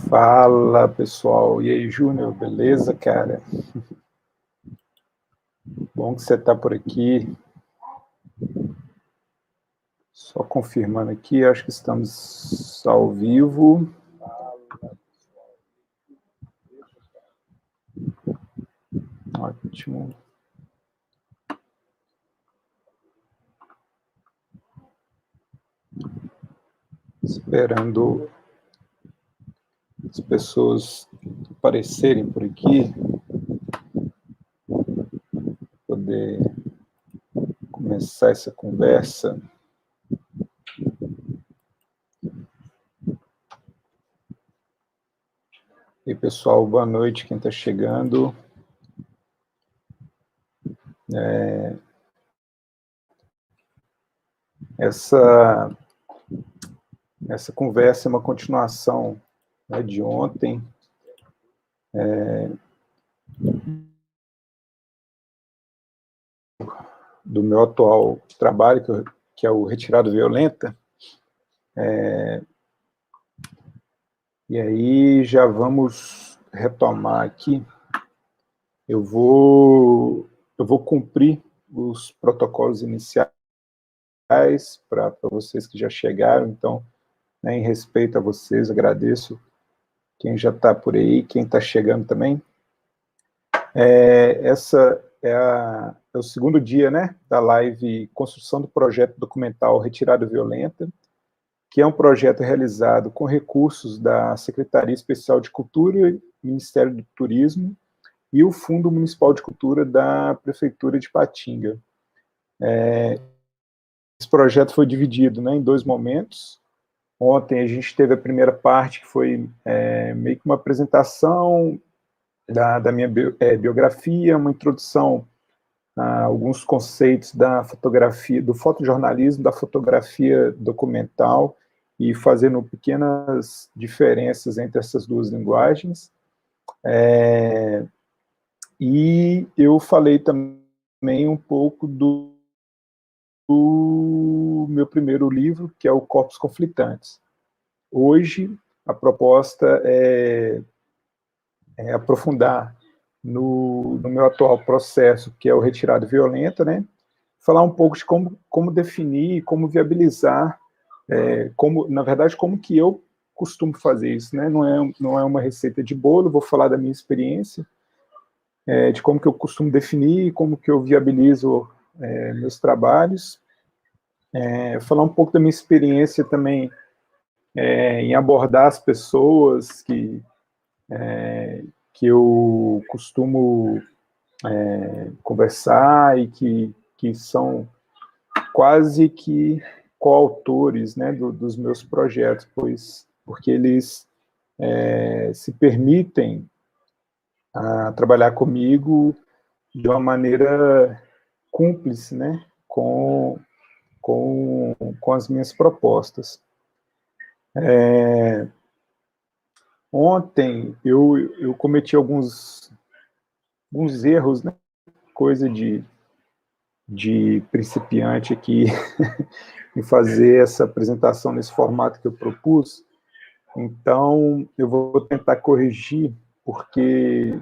Fala, pessoal. E aí, Júnior, beleza, cara? Bom que você está por aqui. Só confirmando aqui, acho que estamos ao vivo. Ótimo. Esperando as pessoas aparecerem por aqui, poder começar essa conversa. E aí, pessoal, boa noite, quem está chegando. Essa conversa é uma continuação, né, de ontem. Do meu atual trabalho, que é o Retirada Violenta. E aí já vamos retomar aqui. Eu vou cumprir os protocolos iniciais para vocês que já chegaram, então, né, em respeito a vocês, agradeço quem já está por aí, quem está chegando também. Essa é o segundo dia, né, da live Construção do Projeto Documental Retirada Violenta, que é um projeto realizado com recursos da Secretaria Especial de Cultura e Ministério do Turismo e o Fundo Municipal de Cultura da Prefeitura de Patinga. Esse projeto foi dividido, né, em dois momentos. Ontem a gente teve a primeira parte, que foi meio que uma apresentação da minha biografia, uma introdução a alguns conceitos da fotografia, do fotojornalismo, da fotografia documental, e fazendo pequenas diferenças entre essas duas linguagens. E eu falei também um pouco do meu primeiro livro, que é o Corpos Conflitantes. Hoje, a proposta é aprofundar no meu atual processo, que é o Retirada Violenta, né? Falar um pouco de como definir, como viabilizar, na verdade, como que eu costumo fazer isso, né? Não é uma receita de bolo, vou falar da minha experiência, de como que eu costumo definir, como que eu viabilizo meus trabalhos, falar um pouco da minha experiência também em abordar as pessoas que eu costumo conversar e que são quase que coautores, né, dos meus projetos, porque eles se permitem trabalhar comigo de uma maneira cúmplice, né, com as minhas propostas. Ontem eu cometi alguns erros, né, coisa de principiante aqui, em fazer essa apresentação nesse formato que eu propus. Então, eu vou tentar corrigir, porque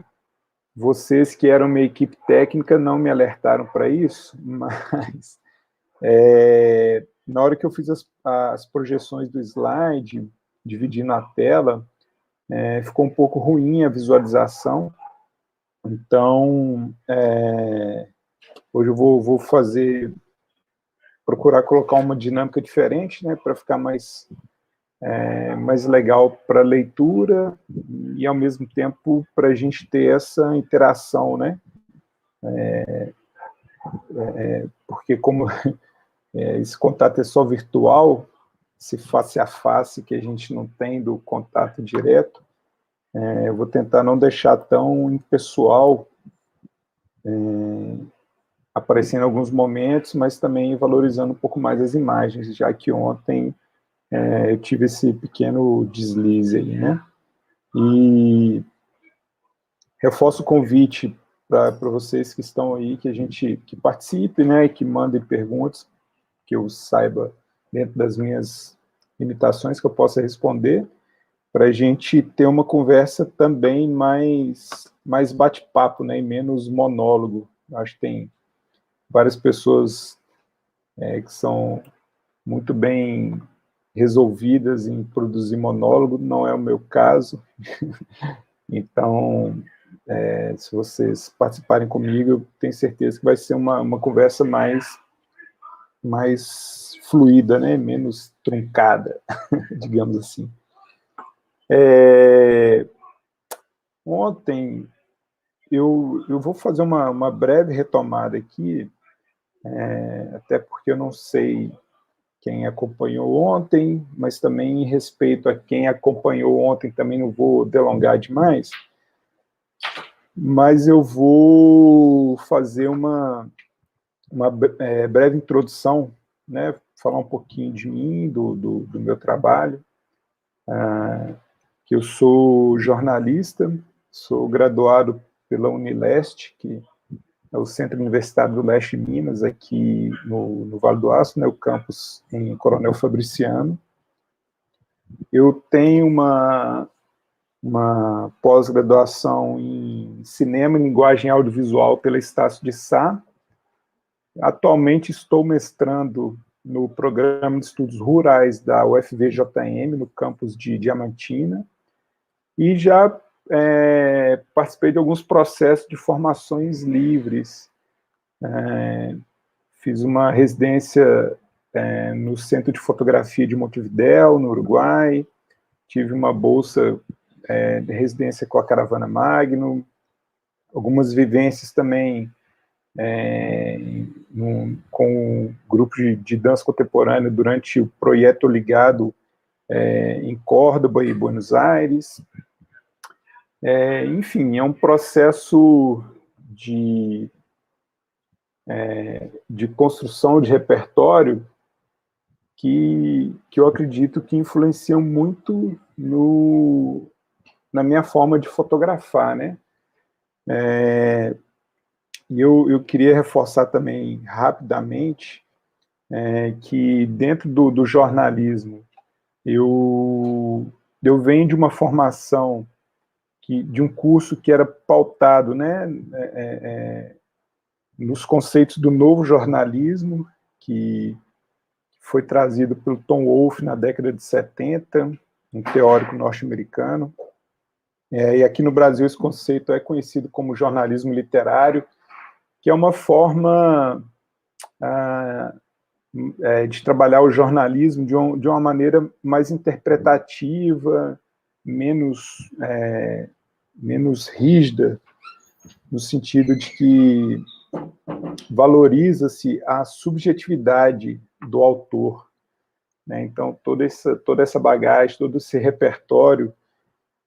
vocês que eram minha equipe técnica não me alertaram para isso, mas na hora que eu fiz as projeções do slide, dividindo a tela, ficou um pouco ruim a visualização. Então, hoje eu vou procurar colocar uma dinâmica diferente, né, para ficar mais legal para a leitura e, ao mesmo tempo, para a gente ter essa interação, né? Porque como esse contato é só virtual, esse face a face que a gente não tem do contato direto, eu vou tentar não deixar tão impessoal, aparecendo em alguns momentos, mas também valorizando um pouco mais as imagens, já que ontem eu tive esse pequeno deslize aí, né? E reforço o convite para vocês que estão aí, que participem, né, e que mandem perguntas, que eu saiba, dentro das minhas limitações que eu possa responder, para a gente ter uma conversa também mais bate-papo, né, e menos monólogo. Acho que tem várias pessoas que são muito bem resolvidas em produzir monólogo, não é o meu caso. Então, se vocês participarem comigo, eu tenho certeza que vai ser uma conversa mais fluida, né? Menos truncada, digamos assim. Ontem, eu vou fazer uma breve retomada aqui, até porque eu não sei quem acompanhou ontem, mas também em respeito a quem acompanhou ontem, também não vou delongar demais, mas eu vou fazer uma breve introdução, né, falar um pouquinho de mim, do meu trabalho, que eu sou jornalista, sou graduado pela Unileste, que é o Centro Universitário do Leste de Minas, aqui no Vale do Aço, né, o campus em Coronel Fabriciano. Eu tenho uma pós-graduação em Cinema e Linguagem Audiovisual pela Estácio de Sá. Atualmente estou mestrando no Programa de Estudos Rurais da UFVJM, no campus de Diamantina, e já participei de alguns processos de formações livres. Fiz uma residência no Centro de Fotografia de Montevidéu, no Uruguai, tive uma bolsa de residência com a Caravana Magnum, algumas vivências também com o grupo de dança contemporânea durante o Projeto Ligado em Córdoba e Buenos Aires. Enfim, é um processo de construção de repertório que eu acredito que influenciam muito na minha forma de fotografar, né? E eu queria reforçar também rapidamente que dentro do jornalismo eu venho de uma formação de um curso que era pautado, né, nos conceitos do novo jornalismo, que foi trazido pelo Tom Wolfe na década de 70, um teórico norte-americano. E aqui no Brasil esse conceito é conhecido como jornalismo literário, que é uma forma de trabalhar o jornalismo de uma maneira mais interpretativa, menos rígida, no sentido de que valoriza-se a subjetividade do autor, né? Então, toda essa bagagem, todo esse repertório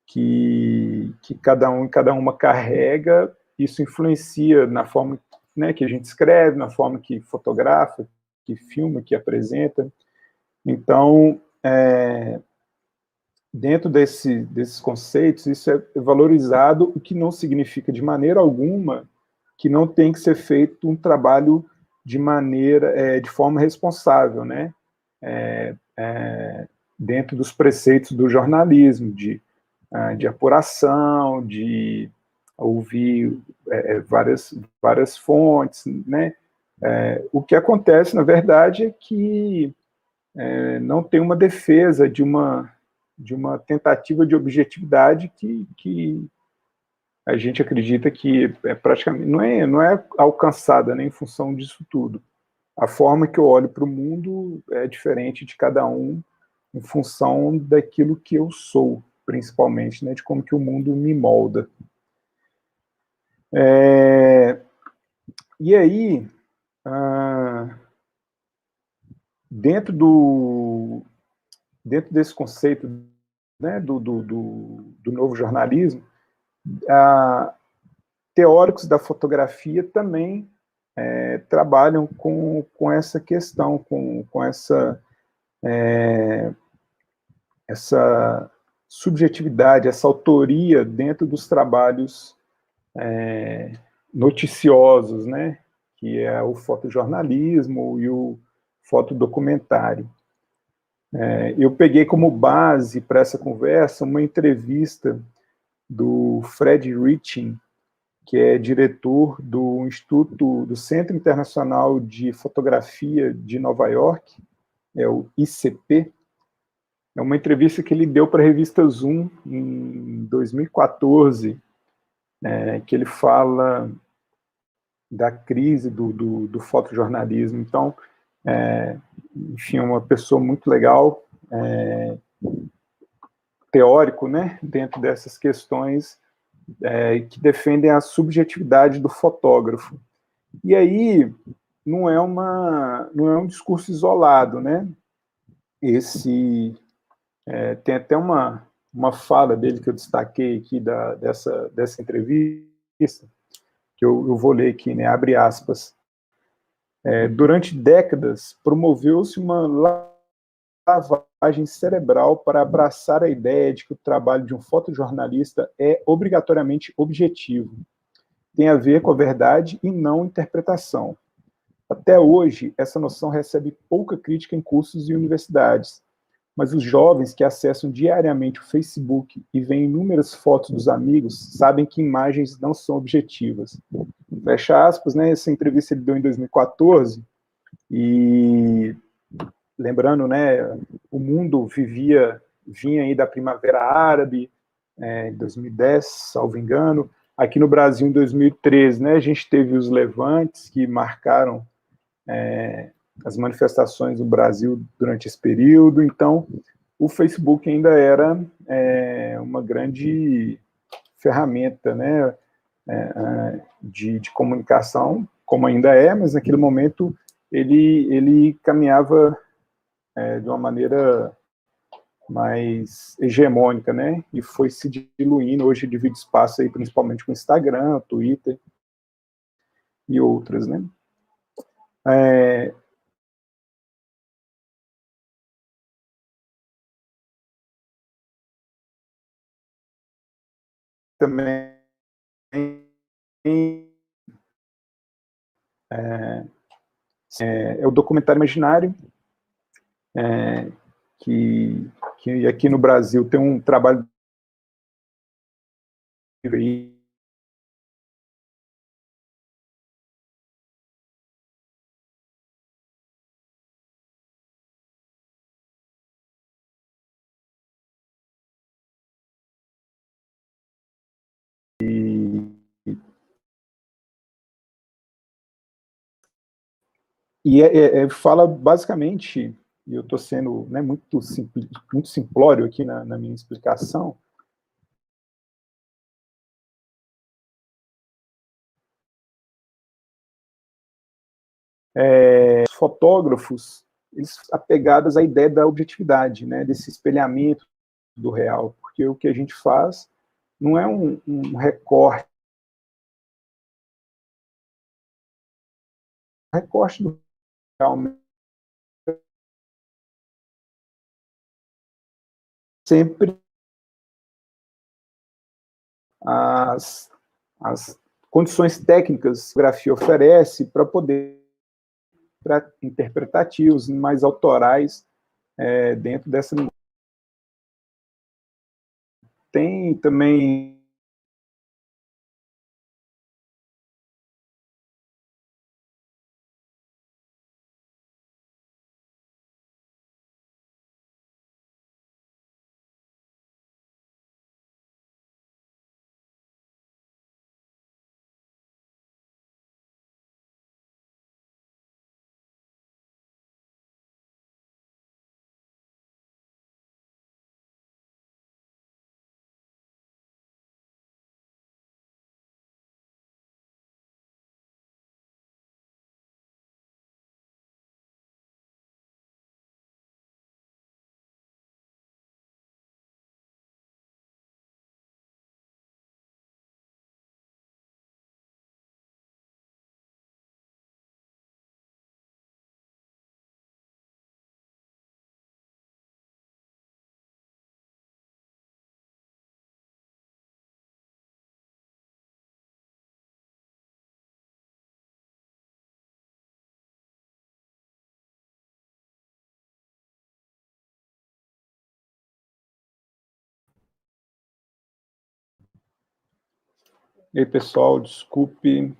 que cada um e cada uma carrega, isso influencia na forma, né, que a gente escreve, na forma que fotografa, que filma, que apresenta. Então, dentro desses conceitos, isso é valorizado, o que não significa de maneira alguma que não tem que ser feito um trabalho de forma responsável, né? Dentro dos preceitos do jornalismo, de apuração, de ouvir várias fontes, né? O que acontece, na verdade, é que não tem uma defesa de uma tentativa de objetividade que a gente acredita que praticamente não é alcançada, né, em função disso tudo. A forma que eu olho para o mundo é diferente de cada um em função daquilo que eu sou, principalmente, né, de como que o mundo me molda. E aí, dentro desse conceito, né, do novo jornalismo, teóricos da fotografia também trabalham com essa questão, com essa subjetividade, essa autoria dentro dos trabalhos noticiosos, né, que é o fotojornalismo e o fotodocumentário. Eu peguei como base para essa conversa uma entrevista do Fred Riching, que é diretor do Instituto do Centro Internacional de Fotografia de Nova York, é o ICP. É uma entrevista que ele deu para a revista Zoom em 2014, que ele fala da crise do fotojornalismo. Então, enfim, é uma pessoa muito legal, teórico, né, dentro dessas questões que defendem a subjetividade do fotógrafo. E aí não é um discurso isolado, né? Tem até uma fala dele que eu destaquei aqui dessa entrevista, que eu vou ler aqui, né? Abre aspas. Durante décadas, promoveu-se uma lavagem cerebral para abraçar a ideia de que o trabalho de um fotojornalista é obrigatoriamente objetivo. Tem a ver com a verdade e não interpretação. Até hoje, essa noção recebe pouca crítica em cursos e universidades, mas os jovens que acessam diariamente o Facebook e veem inúmeras fotos dos amigos sabem que imagens não são objetivas. Fecha aspas, né? Essa entrevista ele deu em 2014 e lembrando, né, o mundo vinha aí da Primavera Árabe, em 2010, salvo engano. Aqui no Brasil, em 2013, né, a gente teve os levantes que marcaram as manifestações no Brasil durante esse período. Então, o Facebook ainda era uma grande ferramenta, né, de comunicação, como ainda é, mas naquele momento ele caminhava de uma maneira mais hegemônica, né? E foi se diluindo. Hoje divide espaço aí principalmente com Instagram, Twitter e outras, né? É, também é o documentário imaginário, é, que aqui no Brasil tem um trabalho aí, e fala basicamente, e eu estou sendo, né, muito simplório aqui na minha explicação, os fotógrafos, eles apegados à ideia da objetividade, né, desse espelhamento do real, porque o que a gente faz não é um recorte do real, sempre as, as condições técnicas que a fotografia oferece para poder para interpretativos, mais autorais dentro dessa. Tem também E aí, pessoal, desculpe,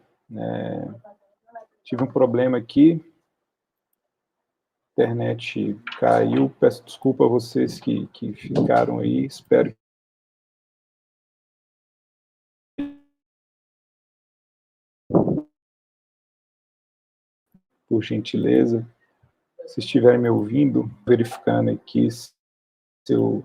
tive um problema aqui, a internet caiu, peço desculpa a vocês que ficaram aí, espero por gentileza, se estiverem me ouvindo, verificando aqui se eu...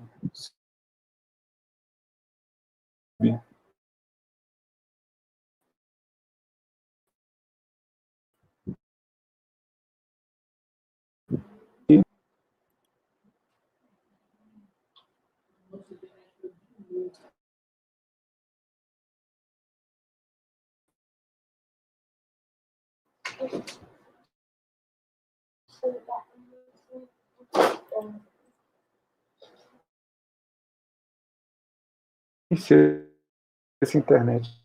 se essa internet...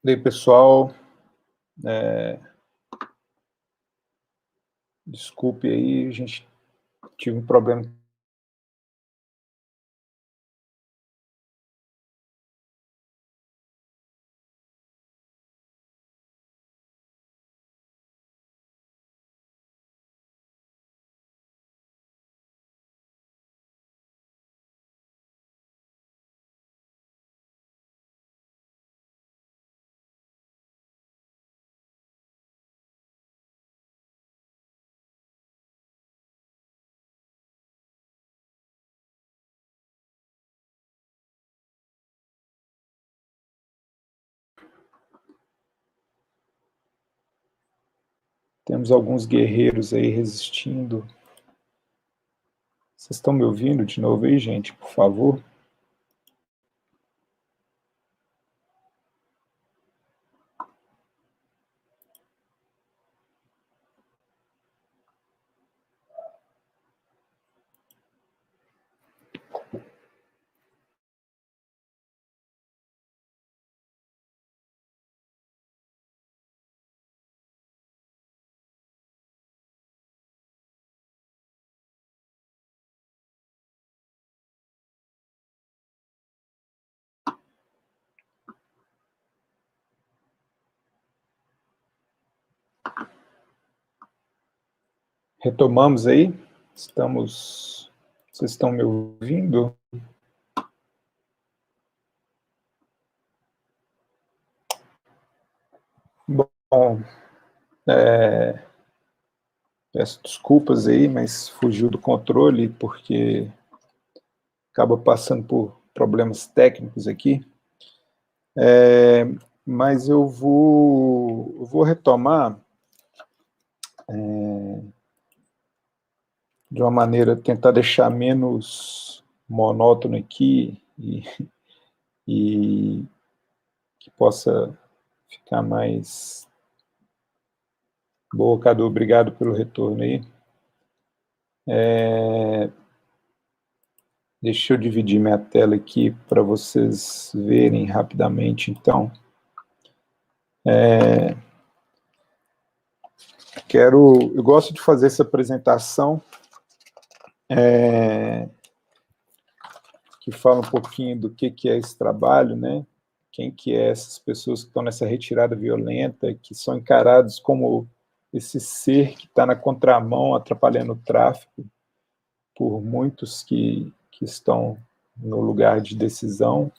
E aí, pessoal, desculpe aí, a gente tive um problema. Temos alguns guerreiros aí resistindo. Vocês estão me ouvindo de novo aí, gente, por favor? Retomamos aí? Vocês estão me ouvindo? Bom, peço desculpas aí, mas fugiu do controle, porque acaba passando por problemas técnicos aqui. Mas eu vou retomar de uma maneira, tentar deixar menos monótono aqui e que possa ficar mais... Boa, Cadu, obrigado pelo retorno aí. Deixa eu dividir minha tela aqui para vocês verem rapidamente, então. Eu gosto de fazer essa apresentação que fala um pouquinho do que é esse trabalho, né? Quem que é essas pessoas que estão nessa retirada violenta, que são encarados como esse ser que está na contramão, atrapalhando o tráfico, por muitos que estão no lugar de decisão.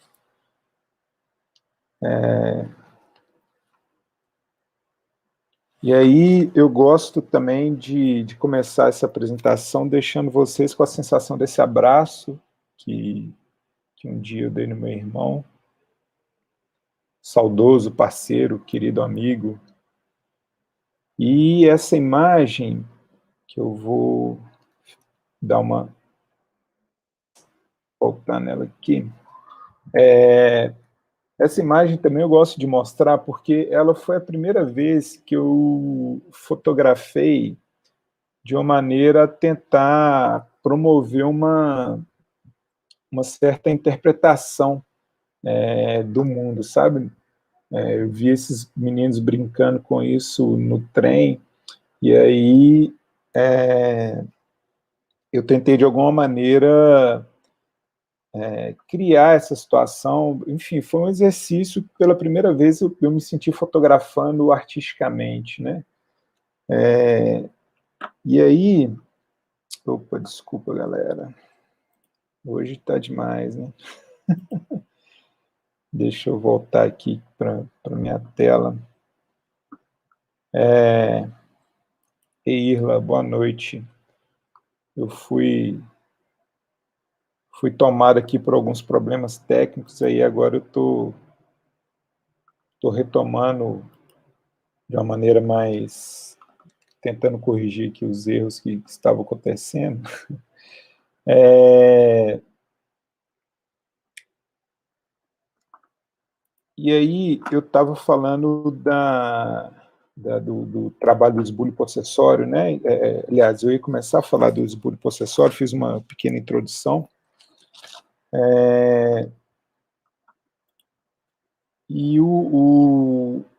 E aí eu gosto também de começar essa apresentação deixando vocês com a sensação desse abraço que um dia eu dei no meu irmão, saudoso parceiro, querido amigo. E essa imagem, que eu vou dar uma... voltar nela aqui. Essa imagem também eu gosto de mostrar porque ela foi a primeira vez que eu fotografei de uma maneira a tentar promover uma certa interpretação do mundo, sabe? Eu vi esses meninos brincando com isso no trem, e aí eu tentei de alguma maneira criar essa situação. Enfim, foi um exercício que pela primeira vez eu me senti fotografando artisticamente, né? E aí... Opa, desculpa, galera. Hoje tá demais, né? Deixa eu voltar aqui para minha tela. Ei, Irla, boa noite. Eu fui tomado aqui por alguns problemas técnicos, aí agora eu tô retomando de uma maneira mais... tentando corrigir aqui os erros que estavam acontecendo. E aí eu estava falando do trabalho do esbulho possessório, né? Aliás, eu ia começar a falar do esbulho possessório, fiz uma pequena introdução. E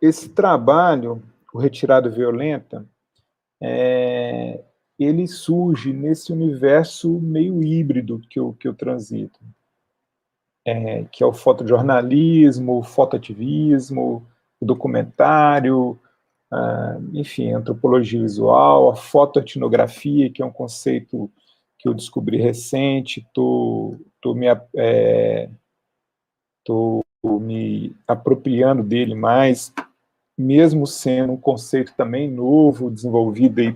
esse trabalho, o Retirada Violenta, ele surge nesse universo meio híbrido que eu transito, que é o fotojornalismo, o fotoativismo, o documentário, enfim, a antropologia visual, a fotoetnografia, que é um conceito que eu descobri recente, estou me apropriando dele mais, mesmo sendo um conceito também novo, desenvolvido aí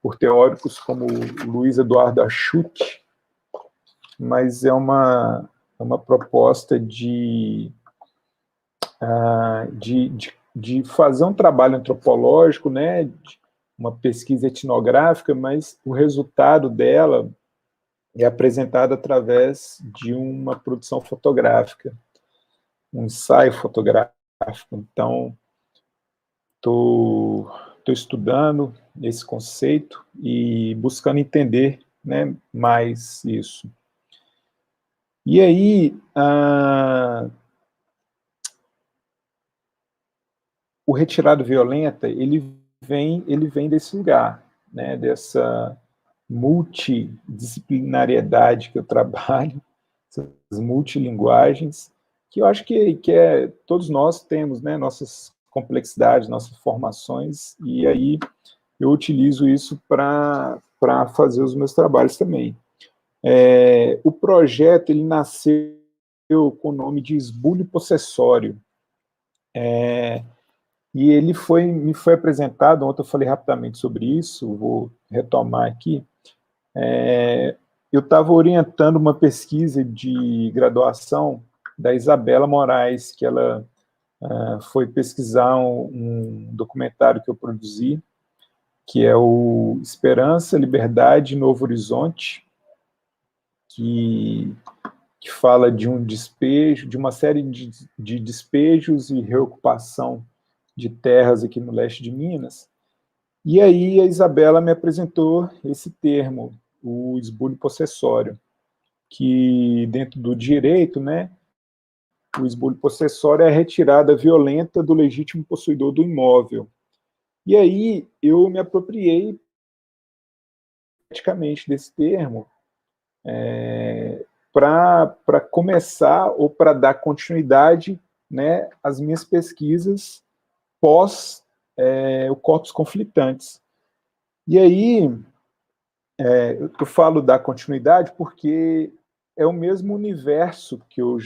por teóricos como Luiz Eduardo Achuti, mas é uma proposta de fazer um trabalho antropológico, né, uma pesquisa etnográfica, mas o resultado dela é apresentado através de uma produção fotográfica, um ensaio fotográfico. Então, estou estudando esse conceito e buscando entender, né, mais isso. E aí, o Retirada Violenta, ele vem desse lugar, né, dessa multidisciplinariedade que eu trabalho, essas multilinguagens, que eu acho que todos nós temos, né, nossas complexidades, nossas formações, e aí eu utilizo isso para fazer os meus trabalhos também. O projeto, ele nasceu com o nome de Esbulho Possessório, e ele me foi apresentado, ontem eu falei rapidamente sobre isso, vou retomar aqui. Eu estava orientando uma pesquisa de graduação da Isabela Moraes, que ela foi pesquisar um documentário que eu produzi, que é o Esperança, Liberdade e Novo Horizonte, que fala de um despejo, de uma série de despejos e reocupação de terras aqui no leste de Minas. E aí a Isabela me apresentou esse termo, o esbulho possessório, que dentro do direito, né, o esbulho possessório é a retirada violenta do legítimo possuidor do imóvel. E aí eu me apropriei praticamente desse termo para começar ou para dar continuidade, né, às minhas pesquisas pós o corpus conflitantes. E aí eu falo da continuidade porque é o mesmo universo que eu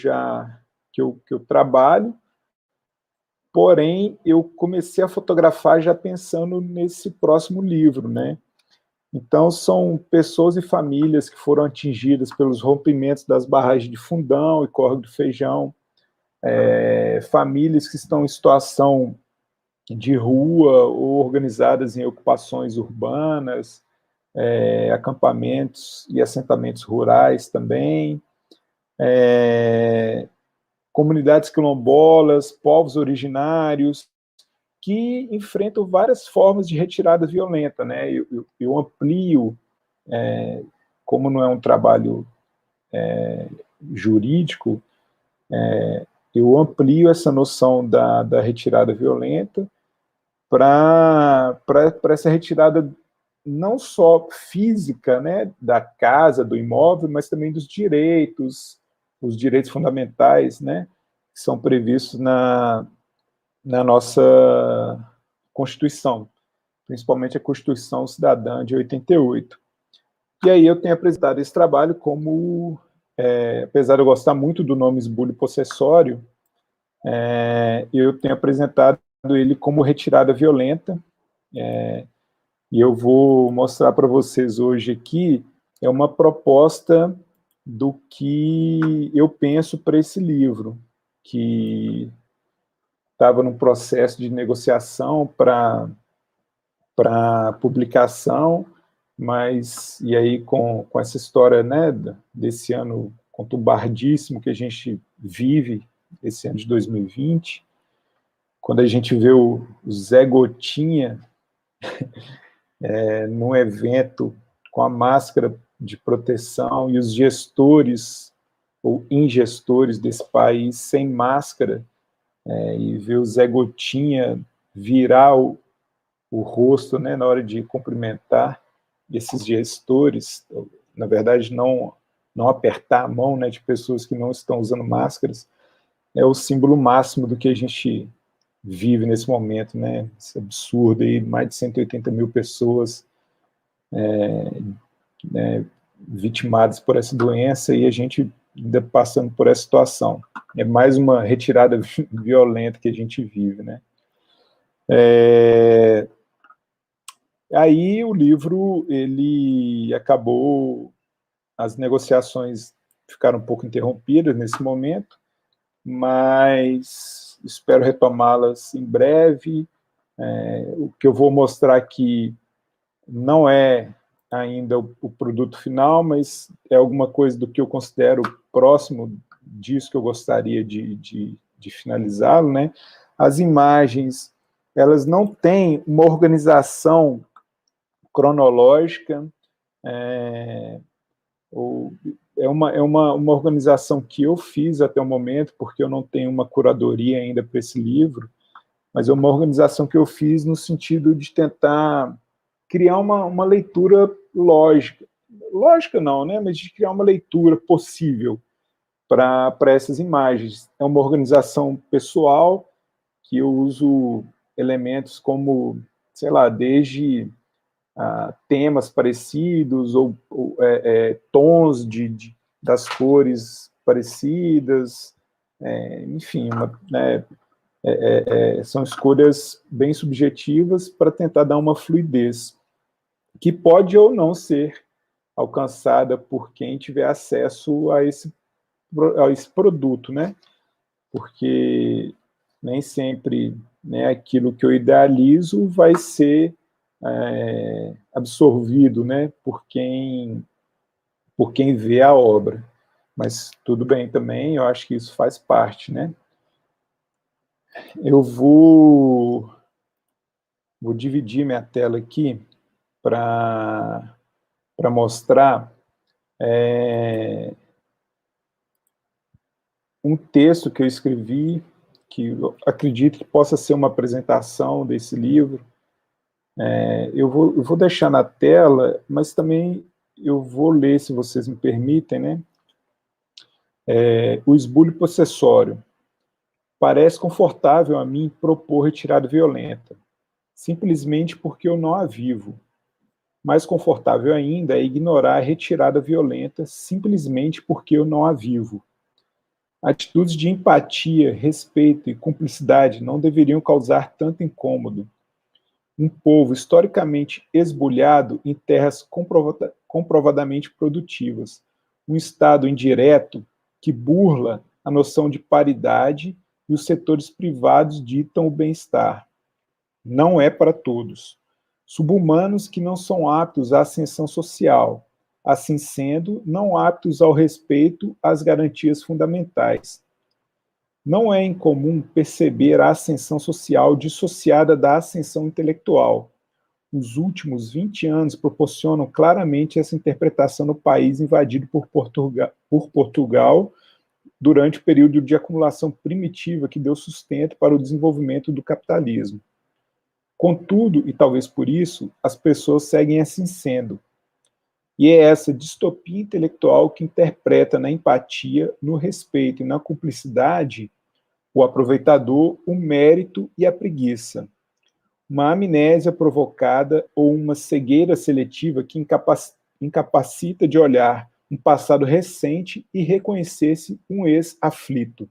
trabalho, porém eu comecei a fotografar já pensando nesse próximo livro, né? Então são pessoas e famílias que foram atingidas pelos rompimentos das barragens de Fundão e Córrego do Feijão, famílias que estão em situação de rua ou organizadas em ocupações urbanas, acampamentos e assentamentos rurais também, comunidades quilombolas, povos originários, que enfrentam várias formas de retirada violenta, né? Eu amplio, como não é um trabalho jurídico, eu amplio essa noção da retirada violenta para essa retirada não só física, né, da casa, do imóvel, mas também dos direitos, os direitos fundamentais, né, que são previstos na nossa Constituição, principalmente a Constituição Cidadã de 88. E aí eu tenho apresentado esse trabalho como, apesar de eu gostar muito do nome esbulho possessório, eu tenho apresentado ele como retirada violenta, e eu vou mostrar para vocês hoje aqui, uma proposta do que eu penso para esse livro, que estava num processo de negociação para publicação, mas, e aí com essa história, né, desse ano conturbadíssimo que a gente vive, esse ano de 2020, quando a gente vê o Zé Gotinha num evento com a máscara de proteção e os gestores ou ingestores desse país sem máscara, e ver o Zé Gotinha virar o rosto, né, na hora de cumprimentar esses gestores, na verdade não apertar a mão, né, de pessoas que não estão usando máscaras, é o símbolo máximo do que a gente vive nesse momento, né, esse absurdo aí, mais de 180 mil pessoas vitimadas por essa doença e a gente ainda passando por essa situação. É mais uma retirada violenta que a gente vive, né. Aí o livro, ele acabou, as negociações ficaram um pouco interrompidas nesse momento, mas espero retomá-las em breve. O que eu vou mostrar aqui não é ainda o produto final, mas é alguma coisa do que eu considero próximo disso que eu gostaria de finalizá-lo, né? As imagens, elas não têm uma organização cronológica, é uma organização que eu fiz até o momento, porque eu não tenho uma curadoria ainda para esse livro, mas é uma organização que eu fiz no sentido de tentar criar uma leitura lógica. Lógica não, né? Mas de criar uma leitura possível para essas imagens. É uma organização pessoal que eu uso elementos como, sei lá, desde temas parecidos ou tons das cores parecidas, enfim, né, são escolhas bem subjetivas para tentar dar uma fluidez, que pode ou não ser alcançada por quem tiver acesso a esse produto, né? Porque nem sempre, né, aquilo que eu idealizo vai ser absorvido, né, por quem por quem vê a obra. Mas tudo bem também, eu acho que isso faz parte, né? Eu vou dividir minha tela aqui para mostrar um texto que eu escrevi, que eu acredito que possa ser uma apresentação desse livro. Eu vou deixar na tela, mas também eu vou ler, se vocês me permitem, né? O esbulho possessório. Parece confortável a mim propor retirada violenta, simplesmente porque eu não a vivo. Mais confortável ainda é ignorar a retirada violenta simplesmente porque eu não a vivo. Atitudes de empatia, respeito e cumplicidade não deveriam causar tanto incômodo. Um povo historicamente esbulhado em terras comprovadamente produtivas. Um Estado indireto que burla a noção de paridade e os setores privados ditam o bem-estar. Não é para todos. Subhumanos que não são aptos à ascensão social, assim sendo, não aptos ao respeito às garantias fundamentais. Não é incomum perceber a ascensão social dissociada da ascensão intelectual. Os últimos 20 anos proporcionam claramente essa interpretação no país invadido por Portugal durante o período de acumulação primitiva que deu sustento para o desenvolvimento do capitalismo. Contudo, e talvez por isso, as pessoas seguem assim sendo. E é essa distopia intelectual que interpreta na empatia, no respeito e na cumplicidade o aproveitador, o mérito e a preguiça. Uma amnésia provocada ou uma cegueira seletiva que incapacita de olhar um passado recente e reconhecer-se um ex-aflito.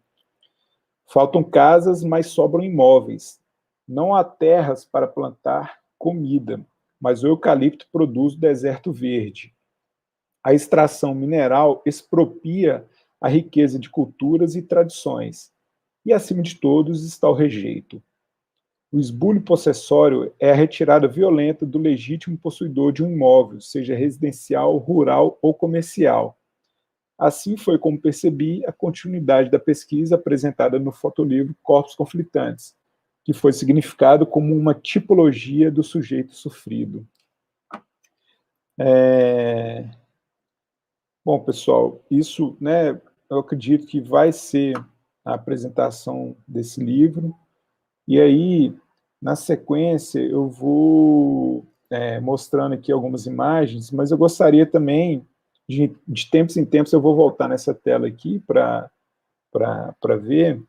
Faltam casas, mas sobram imóveis. Não há terras para plantar comida, mas o eucalipto produz deserto verde. A extração mineral expropria a riqueza de culturas e tradições. E, acima de todos, está o rejeito. O esbulho possessório é a retirada violenta do legítimo possuidor de um imóvel, seja residencial, rural ou comercial. Assim foi como percebi a continuidade da pesquisa apresentada no fotolivro Corpos Conflitantes, que foi significado como uma tipologia do sujeito sofrido. Bom, pessoal, isso, né, eu acredito que vai ser a apresentação desse livro. E aí, na sequência, eu vou mostrando aqui algumas imagens, mas eu gostaria também, de tempos em tempos, eu vou voltar nessa tela aqui para ver,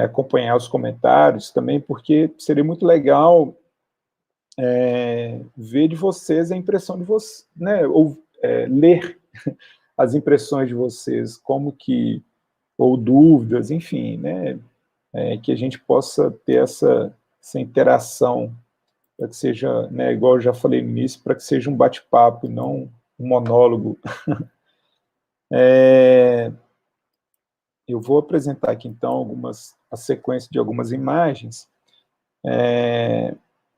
acompanhar os comentários também, porque seria muito legal ver de vocês a impressão de vocês, né, ou ler as impressões de vocês, como que, ou dúvidas, enfim, né, que a gente possa ter essa interação, para que seja, né, igual eu já falei no início, para que seja um bate-papo e não um monólogo. Eu vou apresentar aqui, então, a sequência de algumas imagens.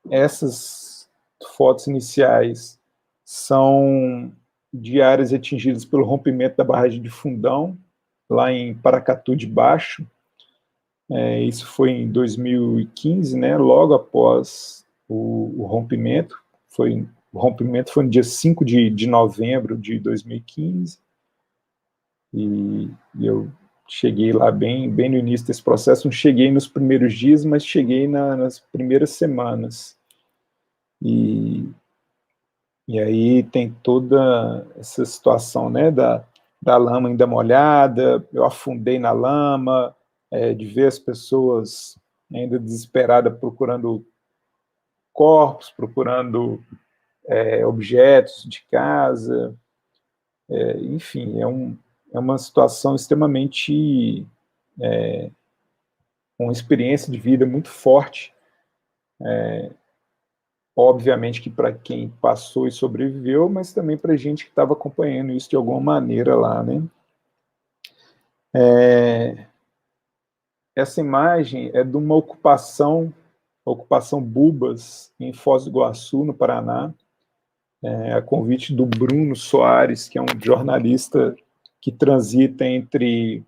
Essas fotos iniciais são de áreas atingidas pelo rompimento da barragem de Fundão, lá em Paracatu de Baixo. Isso foi em 2015, né, logo após o rompimento. O rompimento foi no dia 5 de novembro de 2015, e eu cheguei lá bem no início desse processo. Não cheguei nos primeiros dias, mas cheguei nas primeiras semanas. E aí tem toda essa situação, né, da lama ainda molhada. Eu afundei na lama, de ver as pessoas ainda desesperadas procurando corpos, procurando objetos de casa. Enfim, é uma situação extremamente, uma experiência de vida muito forte. Obviamente que para quem passou e sobreviveu, mas também para a gente que estava acompanhando isso de alguma maneira lá, né? Essa imagem é de uma ocupação Bubas, em Foz do Iguaçu, no Paraná. a convite do Bruno Soares, que é um jornalista que transita entre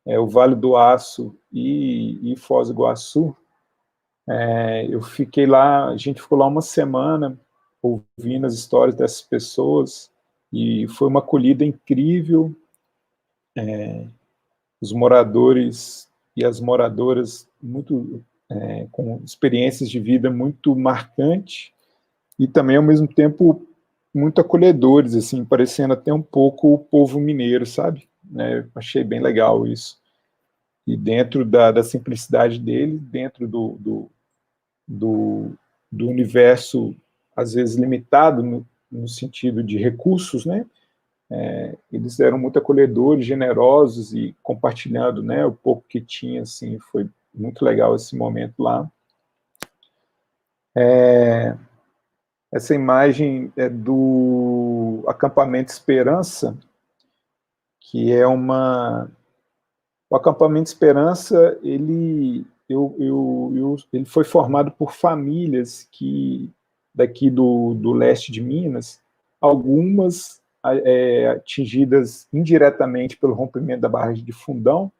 o Vale do Aço e Foz do Iguaçu. Eu fiquei lá, a gente ficou lá uma semana ouvindo as histórias dessas pessoas, e foi uma acolhida incrível. Os moradores e as moradoras muito com experiências de vida muito marcantes, e também, ao mesmo tempo, muito acolhedores, assim, parecendo até um pouco o povo mineiro, sabe? Achei bem legal isso. E dentro da simplicidade dele, dentro do universo, às vezes limitado, no sentido de recursos, né? Eles eram muito acolhedores, generosos, e compartilhando, né, o pouco que tinha, assim, foi muito legal esse momento lá. Essa imagem é do acampamento Esperança, que é uma... O acampamento Esperança, ele foi formado por famílias que, daqui do leste de Minas, algumas atingidas indiretamente pelo rompimento da barragem de Fundão.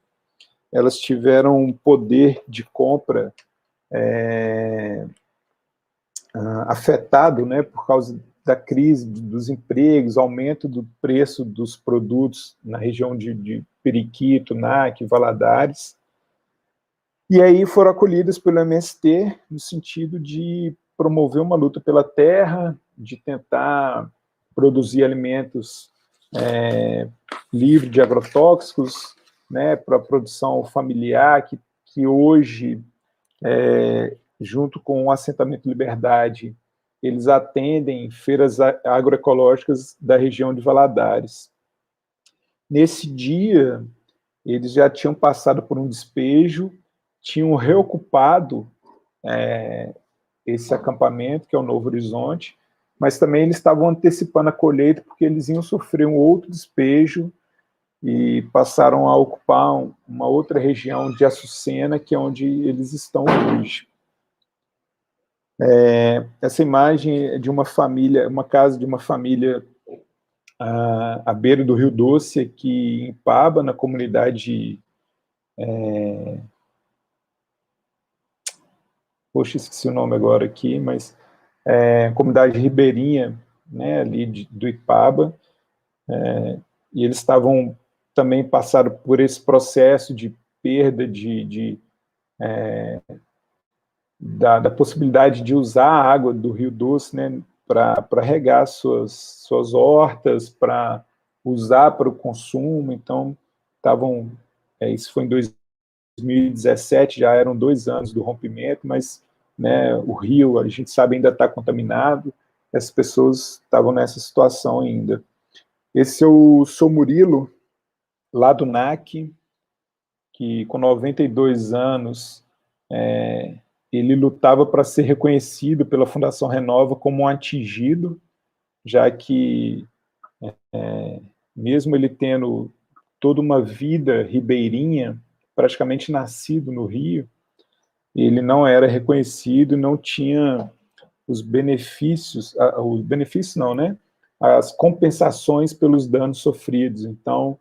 Elas tiveram um poder de compra afetado, né, por causa da crise dos empregos, aumento do preço dos produtos na região de Periquito, NAC, Valadares. E aí foram acolhidas pelo MST no sentido de promover uma luta pela terra, de tentar produzir alimentos livres de agrotóxicos, né, para a produção familiar, que hoje, junto com o Assentamento Liberdade, eles atendem feiras agroecológicas da região de Valadares. Nesse dia, eles já tinham passado por um despejo, tinham reocupado esse acampamento, que é o Novo Horizonte, mas também eles estavam antecipando a colheita, porque eles iam sofrer um outro despejo e passaram a ocupar uma outra região de Açucena, que é onde eles estão hoje. Essa imagem é de uma família, uma casa de uma família à beira do Rio Doce, aqui em Paba, na comunidade... Poxa, esqueci o nome agora aqui, mas comunidade ribeirinha, né, ali do Ipaba, e eles também passaram por esse processo de perda da possibilidade de usar a água do Rio Doce, né, para regar suas hortas, para usar para o consumo. Então, isso foi em 2017, já eram 2 anos do rompimento, mas, né, o rio, a gente sabe, ainda está contaminado. Essas pessoas estavam nessa situação ainda. Esse é o Sou Murilo, lá do NAC, que com 92 anos, ele lutava para ser reconhecido pela Fundação Renova como um atingido, já que, mesmo ele tendo toda uma vida ribeirinha, praticamente nascido no Rio, ele não era reconhecido, não tinha os benefícios não, né? As compensações pelos danos sofridos. Então,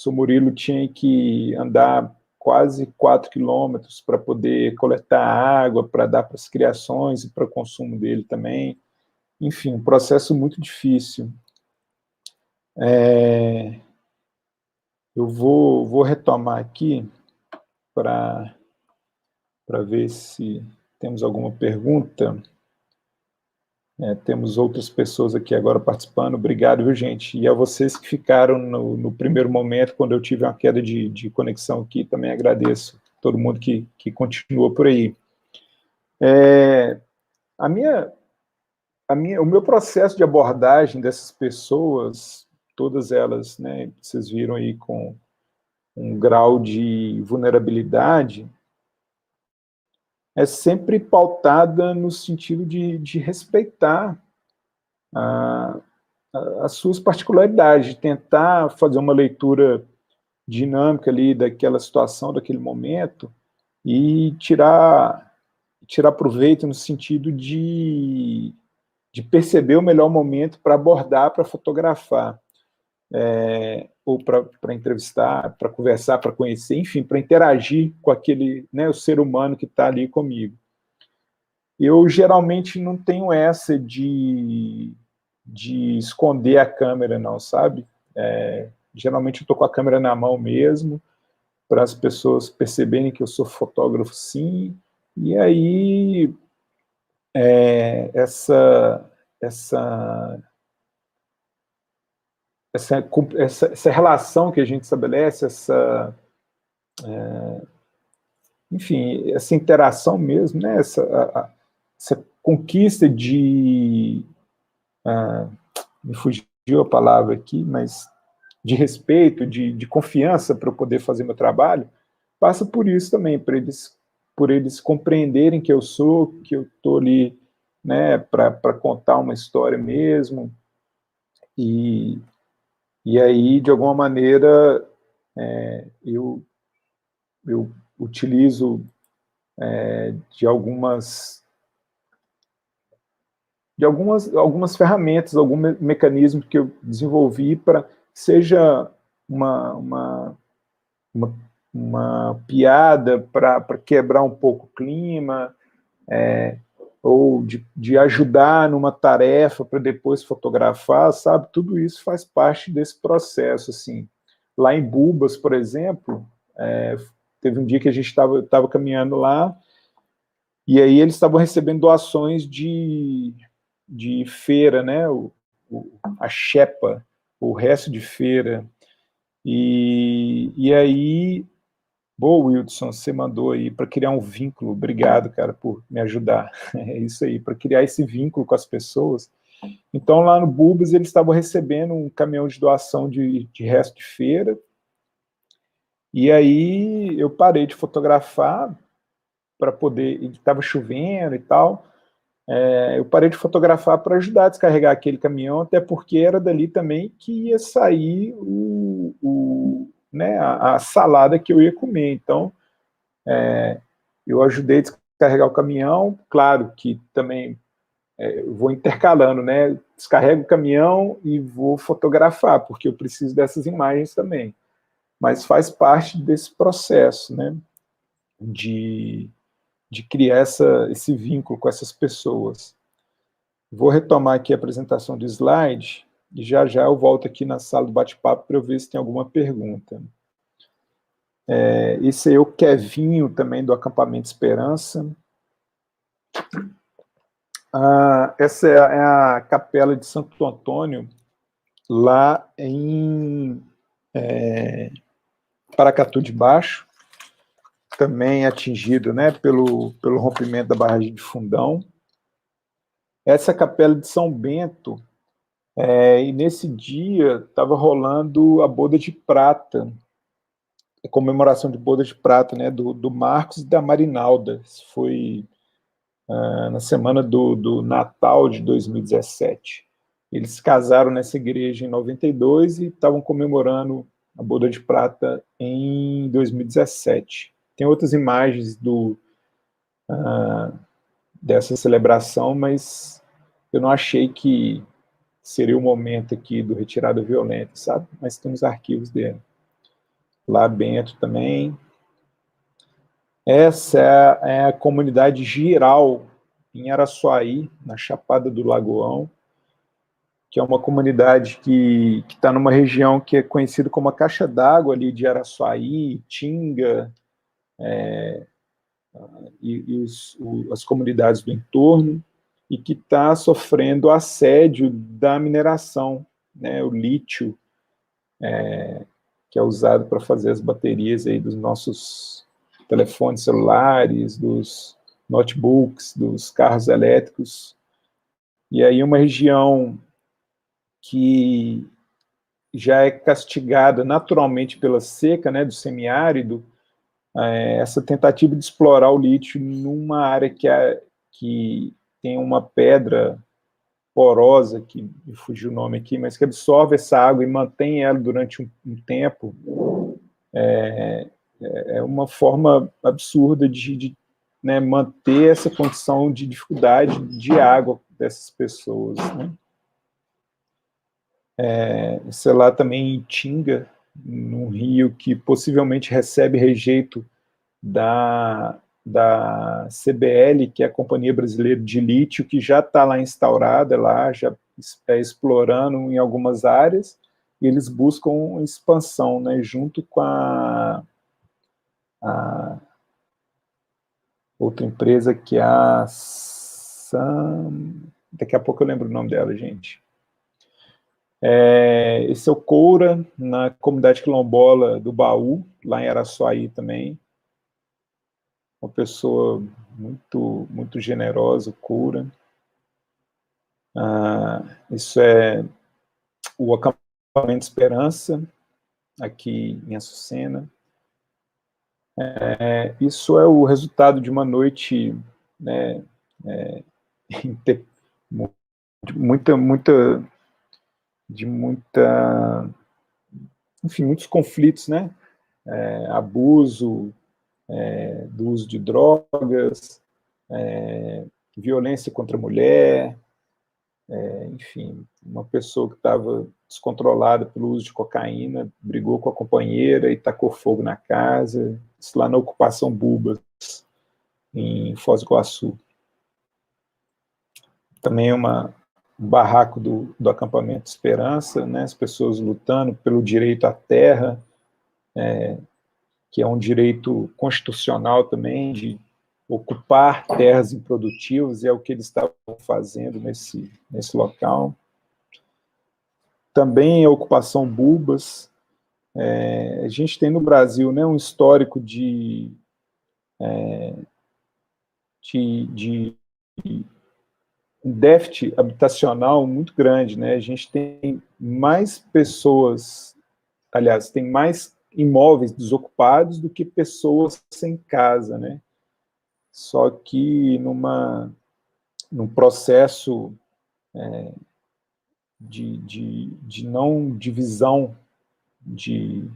o Murilo tinha que andar quase 4 quilômetros para poder coletar água, para dar para as criações e para o consumo dele também. Enfim, um processo muito difícil. Eu vou retomar aqui para ver se temos alguma pergunta. Temos outras pessoas aqui agora participando. Obrigado, viu, gente? E a vocês que ficaram no primeiro momento, quando eu tive uma queda de conexão aqui, também agradeço todo mundo que continua por aí. O meu processo de abordagem dessas pessoas, todas elas, né, vocês viram aí com um grau de vulnerabilidade, é sempre pautada no sentido de respeitar as suas particularidades, de tentar fazer uma leitura dinâmica ali daquela situação, daquele momento, e tirar proveito no sentido de de perceber o melhor momento para abordar, para fotografar, ou para entrevistar, para conversar, para conhecer, enfim, para interagir com aquele, né, o ser humano que está ali comigo. Eu geralmente não tenho essa de esconder a câmera, não, sabe? Geralmente eu estou com a câmera na mão mesmo, para as pessoas perceberem que eu sou fotógrafo, sim, e aí essa relação que a gente estabelece, enfim, essa interação mesmo, né? Essa conquista me fugiu a palavra aqui, mas de respeito, de confiança para eu poder fazer meu trabalho, passa por isso também, por eles compreenderem que eu estou ali, né, para contar uma história mesmo, e aí, de alguma maneira, eu utilizo de algumas ferramentas, algum mecanismo que eu desenvolvi para seja uma piada para quebrar um pouco o clima, ou de ajudar numa tarefa para depois fotografar, sabe? Tudo isso faz parte desse processo, assim. Lá em Bubas, por exemplo, teve um dia que a gente estava caminhando lá, e aí eles estavam recebendo doações de feira, né? A Xepa, o resto de feira. E aí, boa, Wilson, você mandou aí para criar um vínculo. Obrigado, cara, por me ajudar. É isso aí, para criar esse vínculo com as pessoas. Então, lá no Bulbas, eles estavam recebendo um caminhão de doação de resto de feira. E aí eu parei de fotografar para poder. Estava chovendo e tal. Eu parei de fotografar para ajudar a descarregar aquele caminhão, até porque era dali também que ia sair né, a salada que eu ia comer. Então, eu ajudei a descarregar o caminhão, claro que também eu vou intercalando, né? Descarrego o caminhão e vou fotografar, porque eu preciso dessas imagens também. Mas faz parte desse processo, né? De criar esse vínculo com essas pessoas. Vou retomar aqui a apresentação do slide e já eu volto aqui na sala do bate-papo para eu ver se tem alguma pergunta. Esse é o Kevinho, também do Acampamento Esperança. Essa é a Capela de Santo Antônio, lá em Paracatu de Baixo, também atingido, né, pelo rompimento da barragem de Fundão. Essa Capela de São Bento, e nesse dia estava rolando a boda de prata, a comemoração de boda de prata, né, do Marcos e da Marinalda. Isso foi na semana do Natal de 2017. Eles se casaram nessa igreja em 92 e estavam comemorando a boda de prata em 2017. Tem outras imagens dessa celebração, mas eu não achei que seria o momento aqui do Retirada Violenta, sabe? Mas tem os arquivos dele. Lá Bento também. Essa é a comunidade Giral, em Araçuaí, na Chapada do Lagoão, que é uma comunidade que está numa região que é conhecida como a Caixa d'Água ali de Araçuaí, Tinga, e as comunidades do entorno, e que está sofrendo assédio da mineração, né, o lítio, que é usado para fazer as baterias aí dos nossos telefones celulares, dos notebooks, dos carros elétricos. E aí uma região que já é castigada naturalmente pela seca, né, do semiárido, essa tentativa de explorar o lítio numa área que tem uma pedra porosa, que me fugiu o nome aqui, mas que absorve essa água e mantém ela durante um tempo, é uma forma absurda de né, manter essa condição de dificuldade de água dessas pessoas, né? Sei lá, também em Tinga, num rio que possivelmente recebe rejeito da CBL, que é a Companhia Brasileira de Lítio, que já está lá instaurada, lá já explorando em algumas áreas, e eles buscam expansão, né, junto com a outra empresa que é a daqui a pouco eu lembro o nome dela, gente. Esse é o Coura, na comunidade quilombola do Baú, lá em Araçuaí também. Uma pessoa muito generosa, Coura. Isso é o acampamento Esperança, aqui em Açucena. Isso é o resultado de uma noite, né, de enfim, muitos conflitos, né? Abuso, do uso de drogas, violência contra a mulher, enfim, uma pessoa que estava descontrolada pelo uso de cocaína, brigou com a companheira e tacou fogo na casa, isso lá na ocupação Bubas, em Foz do Iguaçu. Também é um barraco do acampamento Esperança, né, as pessoas lutando pelo direito à terra, que é um direito constitucional também, de ocupar terras improdutivas, e é o que eles estavam fazendo nesse local. Também a ocupação Bubas. A gente tem no Brasil, né, um histórico de déficit habitacional muito grande, né? A gente tem mais pessoas, aliás, tem mais imóveis desocupados do que pessoas sem casa, né? Só que num processo de não divisão de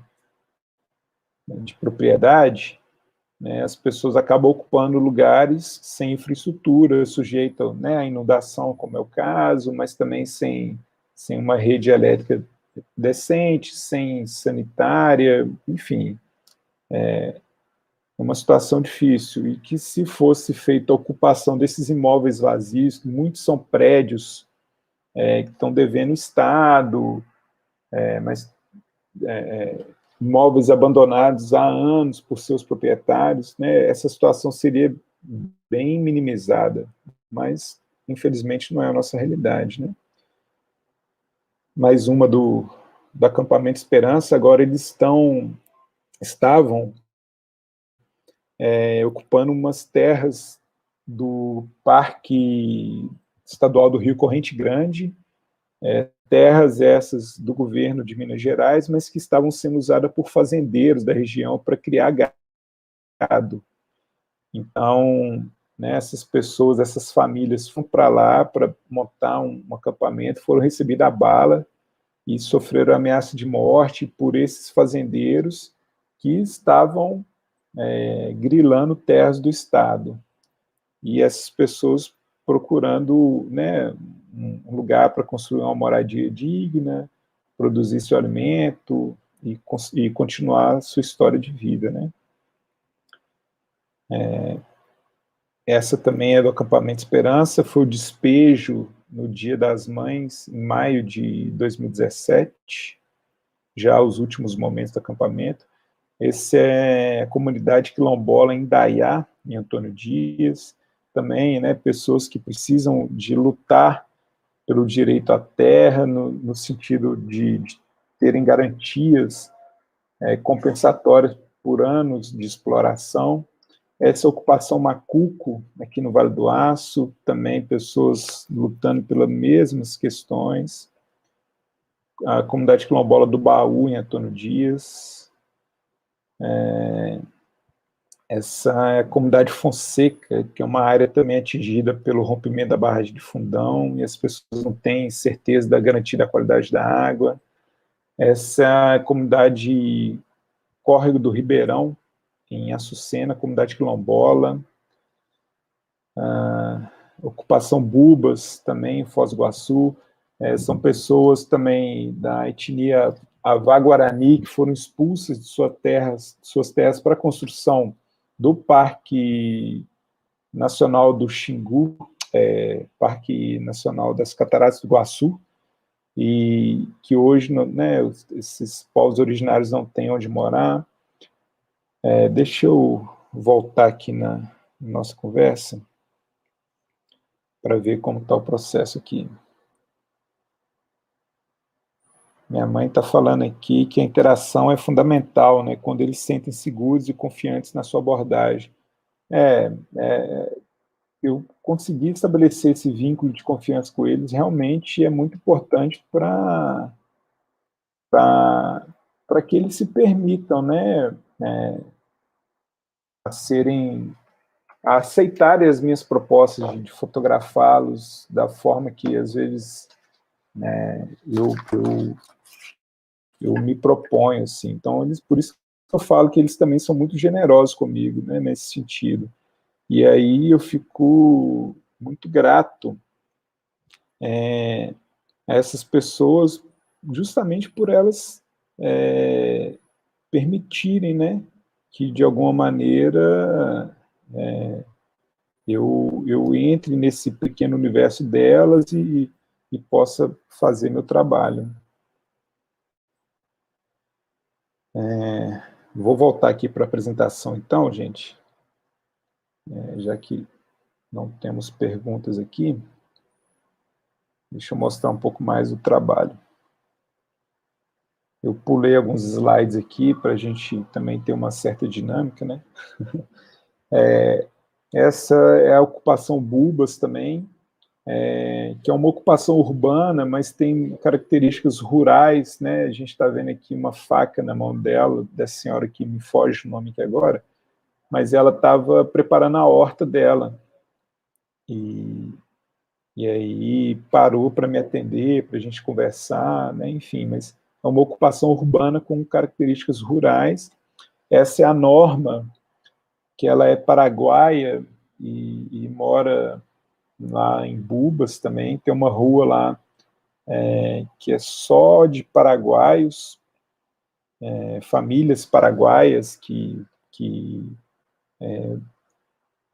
propriedade, né, as pessoas acabam ocupando lugares sem infraestrutura, sujeitas, né, à inundação, como é o caso, mas também sem uma rede elétrica decente, sem sanitária, enfim, é uma situação difícil, e que se fosse feita a ocupação desses imóveis vazios, muitos são prédios que estão devendo o Estado, mas imóveis abandonados há anos por seus proprietários, né, essa situação seria bem minimizada, mas infelizmente não é a nossa realidade, né? Mais uma do acampamento Esperança. Agora eles estavam ocupando umas terras do Parque Estadual do Rio Corrente Grande, terras essas do governo de Minas Gerais, mas que estavam sendo usadas por fazendeiros da região para criar gado. Então, né, essas pessoas, essas famílias foram para lá para montar um acampamento, foram recebidas a bala e sofreram ameaça de morte por esses fazendeiros que estavam grilando terras do Estado. E essas pessoas procurando, né, um lugar para construir uma moradia digna, produzir seu alimento e continuar sua história de vida, né? Essa também é do acampamento Esperança, foi o despejo no Dia das Mães, em maio de 2017, já os últimos momentos do acampamento. Esse é a comunidade quilombola em Indaiá, em Antônio Dias, também, né, pessoas que precisam de lutar pelo direito à terra, no sentido de terem garantias compensatórias por anos de exploração. Essa ocupação Macuco, aqui no Vale do Aço, também pessoas lutando pelas mesmas questões. A comunidade quilombola do Baú, em Antônio Dias. Essa é a comunidade Fonseca, que é uma área também atingida pelo rompimento da barragem de Fundão, e as pessoas não têm certeza da garantia da qualidade da água. Essa é a comunidade Córrego do Ribeirão, em Açucena, comunidade quilombola. Ocupação Bubas, também, em Foz do Iguaçu. São pessoas também da etnia Avá-Guarani que foram expulsas de suas terras para a construção do Parque Nacional do Xingu, Parque Nacional das Cataratas do Iguaçu, e que hoje, né, esses povos originários não têm onde morar. Deixa eu voltar aqui na nossa conversa para ver como está o processo aqui. Minha mãe está falando aqui que a interação é fundamental, né, quando eles se sentem seguros e confiantes na sua abordagem. Eu consegui estabelecer esse vínculo de confiança com eles, realmente é muito importante para que eles se permitam, né, a aceitarem as minhas propostas de fotografá-los da forma que, às vezes, eu me proponho, assim. Então, por isso que eu falo que eles também são muito generosos comigo, né, nesse sentido. E aí eu fico muito grato a essas pessoas, justamente por elas permitirem, né, que, de alguma maneira, eu entre nesse pequeno universo delas e possa fazer meu trabalho. Vou voltar aqui para a apresentação, então, gente, já que não temos perguntas aqui. Deixa eu mostrar um pouco mais o trabalho. Eu pulei alguns slides aqui para a gente também ter uma certa dinâmica, né? Essa é a ocupação Bubas também, que é uma ocupação urbana, mas tem características rurais, né? A gente está vendo aqui uma faca na mão dela, dessa senhora que me foge o nome aqui agora, mas ela estava preparando a horta dela. E aí parou para me atender, para a gente conversar, né? Enfim, mas é uma ocupação urbana com características rurais. Essa é a Norma, que ela é paraguaia e mora lá em Bubas também. Tem uma rua lá que é só de paraguaios, famílias paraguaias que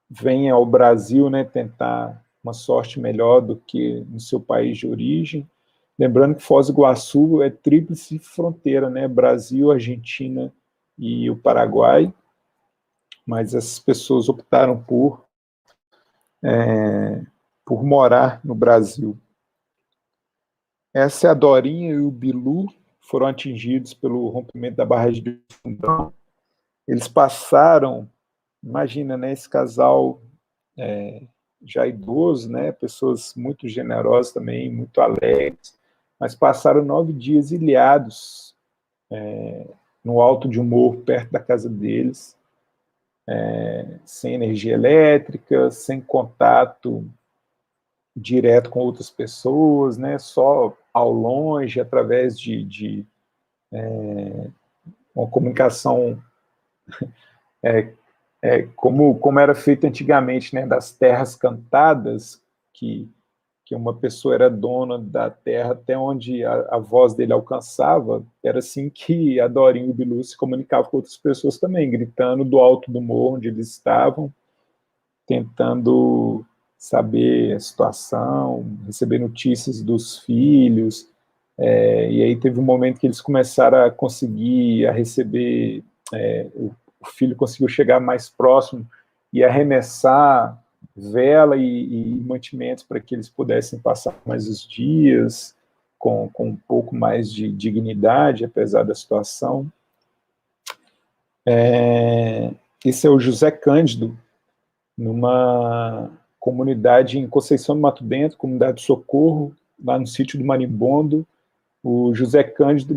vêm ao Brasil, né, tentar uma sorte melhor do que no seu país de origem. Lembrando que Foz do Iguaçu é tríplice fronteira, né, Brasil, Argentina e o Paraguai, mas essas pessoas optaram por morar no Brasil. Essa é a Dorinha e o Bilu, foram atingidos pelo rompimento da barragem de Fundão. Eles passaram, imagina, né, esse casal já idoso, né, pessoas muito generosas também, muito alegres, mas passaram 9 dias ilhados no alto de um morro perto da casa deles, sem energia elétrica, sem contato direto com outras pessoas, né, só ao longe, através de uma comunicação como era feito antigamente, né, das terras cantadas, que uma pessoa era dona da terra até onde a voz dele alcançava. Era assim que a Dorinha e o Bilu se comunicavam com outras pessoas também, gritando do alto do morro onde eles estavam, tentando saber a situação, receber notícias dos filhos, e aí teve um momento que eles começaram a conseguir a receber, o filho conseguiu chegar mais próximo e arremessar vela e mantimentos para que eles pudessem passar mais os dias com um pouco mais de dignidade, apesar da situação. Esse é o José Cândido, numa comunidade em Conceição do Mato Dentro, comunidade de Socorro, lá no sítio do Marimbondo. O José Cândido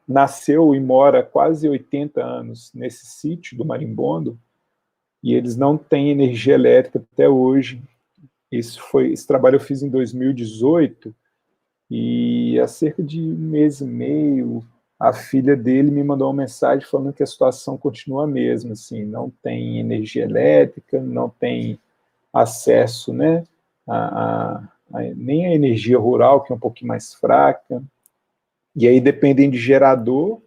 nasceu e mora há quase 80 anos nesse sítio do Marimbondo, e eles não têm energia elétrica até hoje. Esse trabalho eu fiz em 2018, e há cerca de 1 mês e meio, a filha dele me mandou uma mensagem falando que a situação continua a mesma, assim, não tem energia elétrica, não tem acesso, né, nem a energia rural, que é um pouquinho mais fraca, e aí dependem de gerador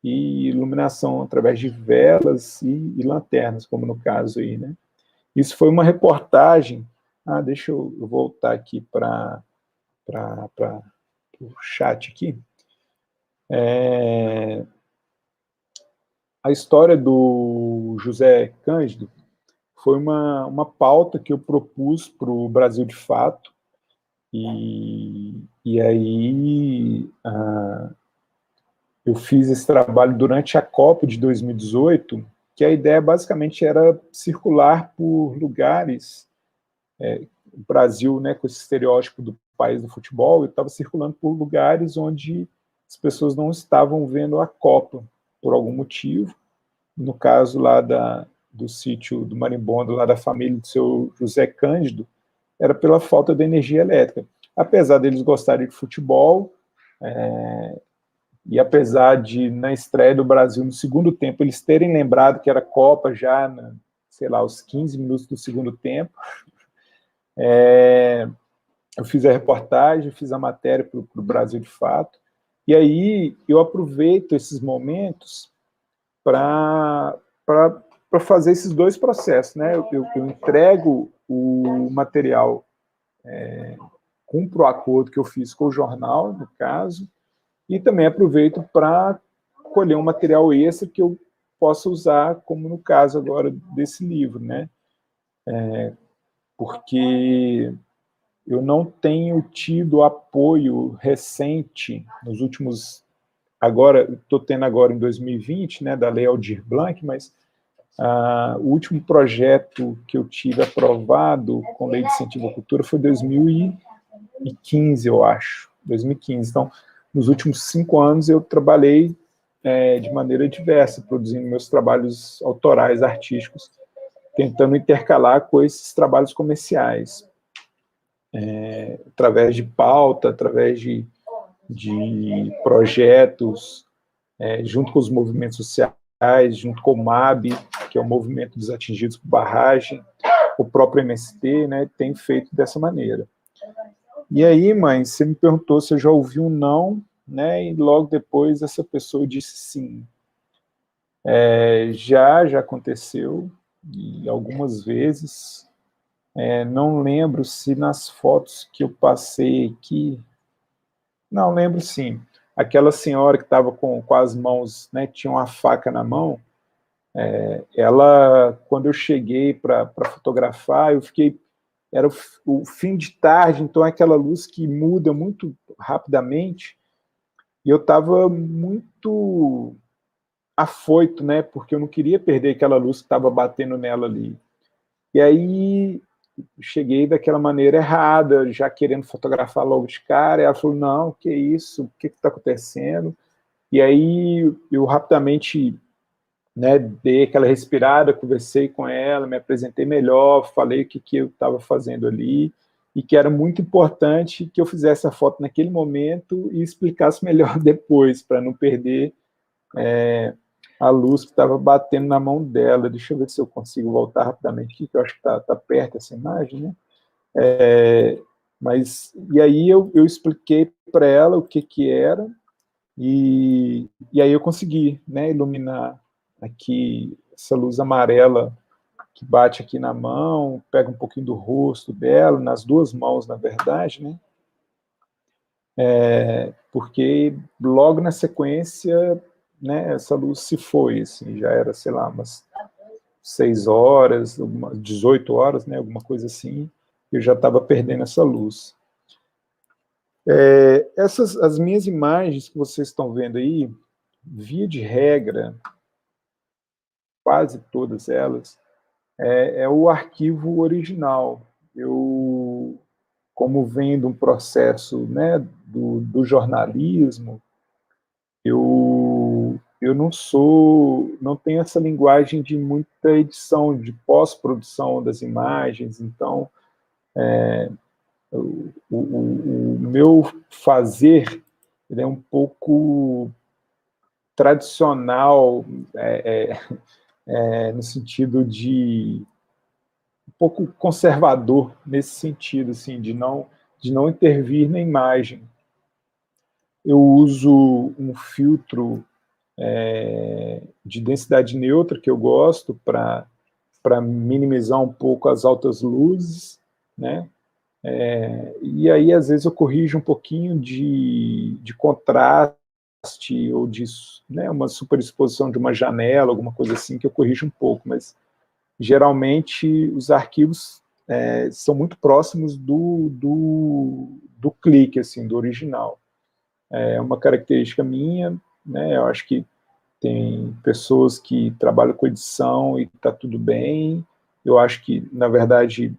e iluminação através de velas e lanternas, como no caso aí, né. Isso foi uma reportagem, deixa eu voltar aqui para o chat aqui. A história do José Cândido foi uma pauta que eu propus para o Brasil de Fato, e aí eu fiz esse trabalho durante a Copa de 2018, que a ideia basicamente era circular por lugares, o Brasil, né, com esse estereótipo do país do futebol, eu estava circulando por lugares onde as pessoas não estavam vendo a Copa, por algum motivo. No caso lá do sítio do Marimbondo, lá da família do seu José Cândido, era pela falta de energia elétrica. Apesar deles gostarem de futebol, e apesar de, na estreia do Brasil, no segundo tempo, eles terem lembrado que era Copa já, sei lá, aos 15 minutos do segundo tempo, eu fiz a reportagem, fiz a matéria para o Brasil de Fato, e aí eu aproveito esses momentos para fazer esses dois processos, né? Eu entrego o material, cumpro o acordo que eu fiz com o jornal, no caso, e também aproveito para colher um material extra que eu possa usar, como no caso agora desse livro, né? Porque eu não tenho tido apoio recente nos últimos... Agora, estou tendo agora em 2020, né, da Lei Aldir Blanc, mas o último projeto que eu tive aprovado com Lei de Incentivo à Cultura foi 2015, eu acho. 2015. Então, nos últimos 5 anos, eu trabalhei de maneira diversa, produzindo meus trabalhos autorais, artísticos, tentando intercalar com esses trabalhos comerciais, através de pauta, através de projetos, junto com os movimentos sociais, junto com o MAB, que é o Movimento dos Atingidos por Barragem, o próprio MST, né, tem feito dessa maneira. E aí, mãe, você me perguntou se eu já ouvi um não, né, e logo depois essa pessoa disse sim. Já aconteceu, e algumas vezes, não lembro se nas fotos que eu passei aqui, não, lembro sim, aquela senhora que estava com as mãos, né, tinha uma faca na mão, ela, quando eu cheguei para fotografar, eu fiquei, era o fim de tarde, então é aquela luz que muda muito rapidamente, e eu estava muito afoito, né, porque eu não queria perder aquela luz que estava batendo nela ali. E aí cheguei daquela maneira errada, já querendo fotografar logo de cara, e ela falou, não, que isso, o que está acontecendo? E aí eu rapidamente, né, dei aquela respirada, conversei com ela, me apresentei melhor, falei o que eu estava fazendo ali, e que era muito importante que eu fizesse a foto naquele momento e explicasse melhor depois, para não perder a luz que estava batendo na mão dela. Deixa eu ver se eu consigo voltar rapidamente aqui, que eu acho que está perto essa imagem, né? Mas, e aí eu expliquei para ela o que era, e aí eu consegui, né, iluminar aqui essa luz amarela que bate aqui na mão, pega um pouquinho do rosto dela, nas duas mãos, na verdade, né? Porque logo na sequência, né, essa luz se foi, assim, já era, sei lá, umas 6 horas, 18 horas, né, alguma coisa assim, eu já estava perdendo essa luz. As minhas imagens que vocês estão vendo aí, via de regra, quase todas elas, é o arquivo original. Eu, como vem de um processo, né, do jornalismo, eu não tenho essa linguagem de muita edição, de pós-produção das imagens, então o meu fazer ele é um pouco tradicional, no sentido de pouco conservador nesse sentido, assim, de não intervir na imagem. Eu uso um filtro de densidade neutra, que eu gosto, para minimizar um pouco as altas luzes, né? E aí, às vezes, eu corrijo um pouquinho de contraste ou de, né, uma superexposição de uma janela, alguma coisa assim, que eu corrijo um pouco, mas geralmente os arquivos são muito próximos do clique, assim, do original. É uma característica minha, né? Eu acho que tem pessoas que trabalham com edição e está tudo bem. Eu acho que, na verdade,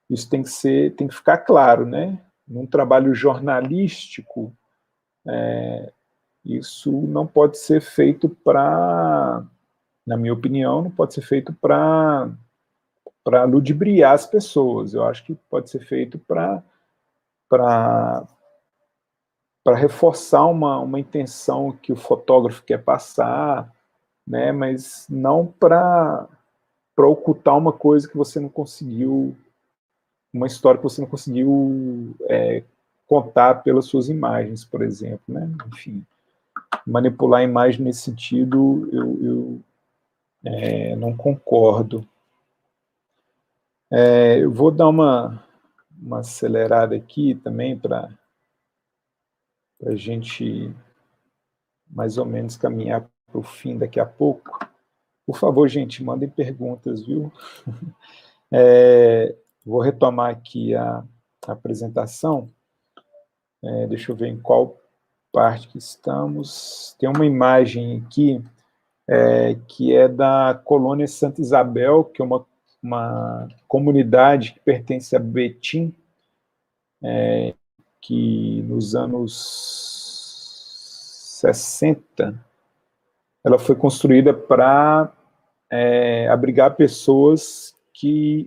isso tem que ficar claro, né? Num trabalho jornalístico, isso não pode ser feito para, na minha opinião, não pode ser feito para ludibriar as pessoas. Eu acho que pode ser feito para reforçar uma intenção que o fotógrafo quer passar, né? Mas não para ocultar uma coisa que você não conseguiu, uma história que você não conseguiu contar pelas suas imagens, por exemplo, né? Enfim, manipular a imagem nesse sentido, eu não concordo. Eu vou dar uma acelerada aqui também para a gente mais ou menos caminhar para o fim daqui a pouco. Por favor, gente, mandem perguntas, viu? Vou retomar aqui a apresentação. Deixa eu ver em qual parte que estamos. Tem uma imagem aqui que é da colônia Santa Isabel, que é uma comunidade que pertence a Betim, que nos anos 60 ela foi construída para abrigar pessoas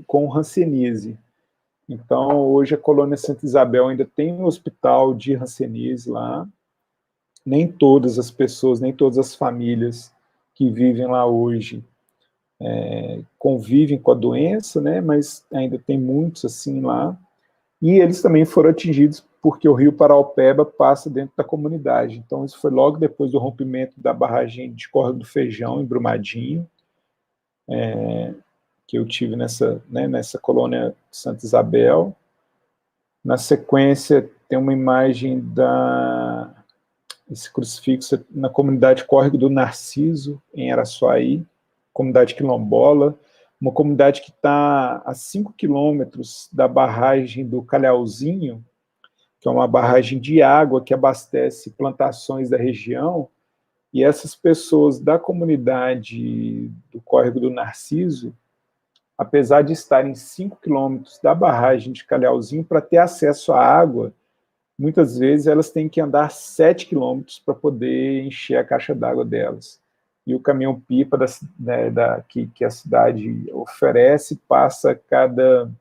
com hanseníase. Então, hoje a colônia Santa Isabel ainda tem um hospital de hanseníase lá. Nem todas as pessoas, nem todas as famílias que vivem lá hoje convivem com a doença, né? Mas ainda tem muitos assim lá. E eles também foram atingidos porque o rio Paraopeba passa dentro da comunidade. Então, isso foi logo depois do rompimento da barragem de Córrego do Feijão, em Brumadinho, que eu tive nessa colônia Santa Isabel. Na sequência, tem uma imagem esse crucifixo na comunidade Córrego do Narciso, em Araçuaí, comunidade quilombola, uma comunidade que está a 5 quilômetros da barragem do Calhauzinho, que é uma barragem de água que abastece plantações da região, e essas pessoas da comunidade do Córrego do Narciso, apesar de estarem 5 quilômetros da barragem de Calhauzinho, para ter acesso à água, muitas vezes elas têm que andar 7 quilômetros para poder encher a caixa d'água delas. E o caminhão-pipa que a cidade oferece passa a cada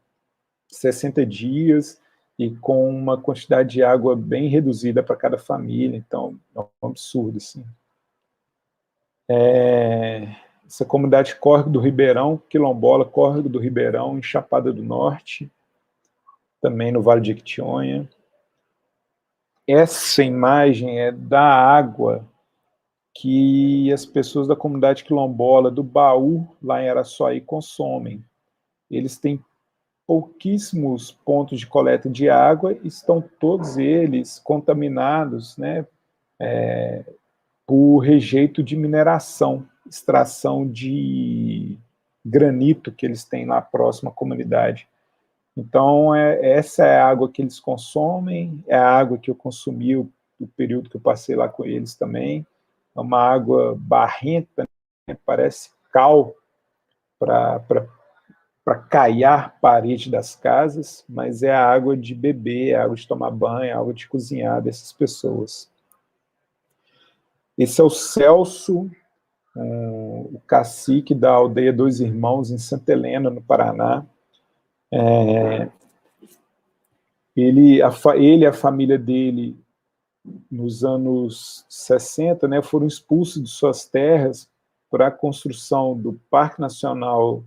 60 dias e com uma quantidade de água bem reduzida para cada família. Então, é um absurdo, assim. Essa comunidade Córrego do Ribeirão, quilombola, Córrego do Ribeirão, em Chapada do Norte, também no Vale de Jequitinhonha. Essa imagem é da água que as pessoas da comunidade quilombola do Baú, lá em Araçuaí, consomem. Eles têm pouquíssimos pontos de coleta de água e estão todos eles contaminados, né, por rejeito de mineração, extração de granito que eles têm lá próximo à comunidade. Então, essa é a água que eles consomem, é a água que eu consumi o período que eu passei lá com eles também. É uma água barrenta, né? Parece cal para caiar a parede das casas, mas é a água de beber, a água de tomar banho, a água de cozinhar dessas pessoas. Esse é o Celso, o cacique da aldeia Dois Irmãos, em Santa Helena, no Paraná. Ele e a família dele, nos anos 60, né, foram expulsos de suas terras para a construção do Parque Nacional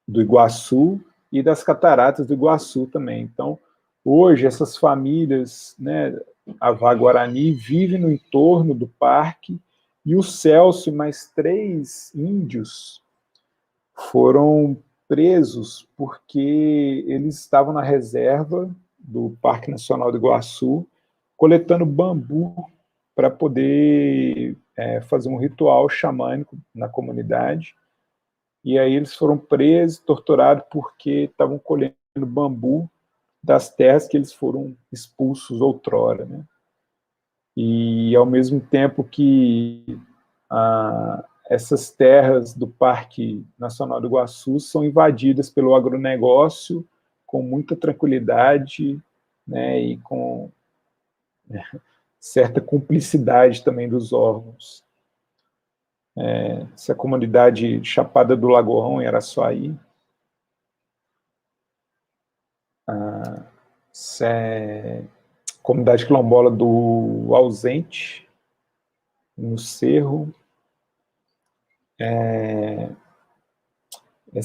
do Iguaçu e das Cataratas do Iguaçu também. Então, hoje, essas famílias, né, Avá Guarani, vivem no entorno do parque, e o Celso e mais 3 índios foram presos porque eles estavam na reserva do Parque Nacional do Iguaçu, coletando bambu para poder fazer um ritual xamânico na comunidade. E aí eles foram presos, torturados, porque estavam colhendo bambu das terras que eles foram expulsos outrora, né? E ao mesmo tempo que essas terras do Parque Nacional do Iguaçu são invadidas pelo agronegócio com muita tranquilidade, né, e com certa cumplicidade também dos órgãos. Essa comunidade Chapada do Lagoão, em Araçuaí, comunidade quilombola do Ausente, no Cerro,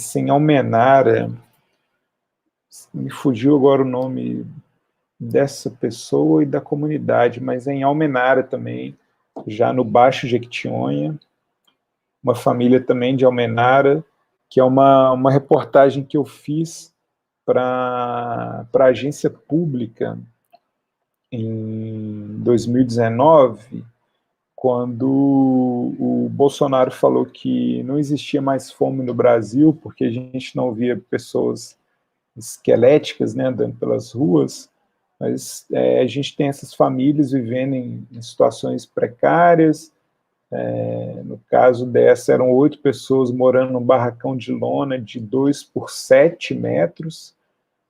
em Almenara, me fugiu agora o nome dessa pessoa e da comunidade, mas é em Almenara também, já no Baixo Jequitinhonha, uma família também de Almenara, que é uma reportagem que eu fiz para a agência pública em 2019, quando o Bolsonaro falou que não existia mais fome no Brasil, porque a gente não via pessoas esqueléticas, né, andando pelas ruas, mas a gente tem essas famílias vivendo em situações precárias. No caso dessa, eram 8 pessoas morando num barracão de lona de 2 por 7 metros,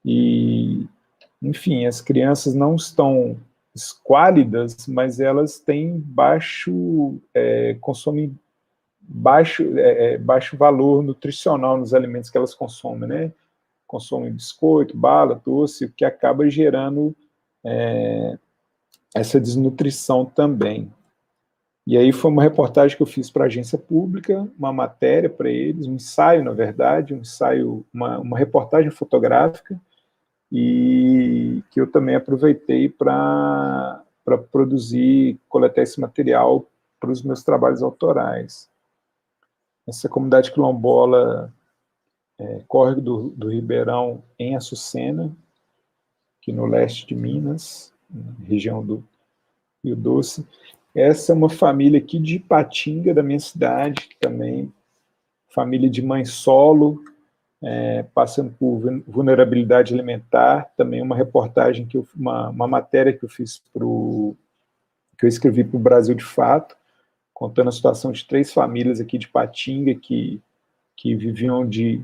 e, enfim, as crianças não estão esquálidas, mas elas têm consomem baixo valor nutricional nos alimentos que elas consomem, né? Consomem biscoito, bala, doce, o que acaba gerando essa desnutrição também. E aí foi uma reportagem que eu fiz para a agência pública, uma matéria para eles, um ensaio, na verdade, uma reportagem fotográfica, e que eu também aproveitei para produzir, coletar esse material para os meus trabalhos autorais. Essa comunidade quilombola, Córrego do Ribeirão, em Açucena, aqui no leste de Minas, região do Rio Doce. Essa é uma família aqui de Ipatinga, da minha cidade, também, família de mãe solo, passando por vulnerabilidade alimentar. Também uma reportagem, uma matéria que eu fiz que eu escrevi para o Brasil de Fato, contando a situação de 3 famílias aqui de Ipatinga que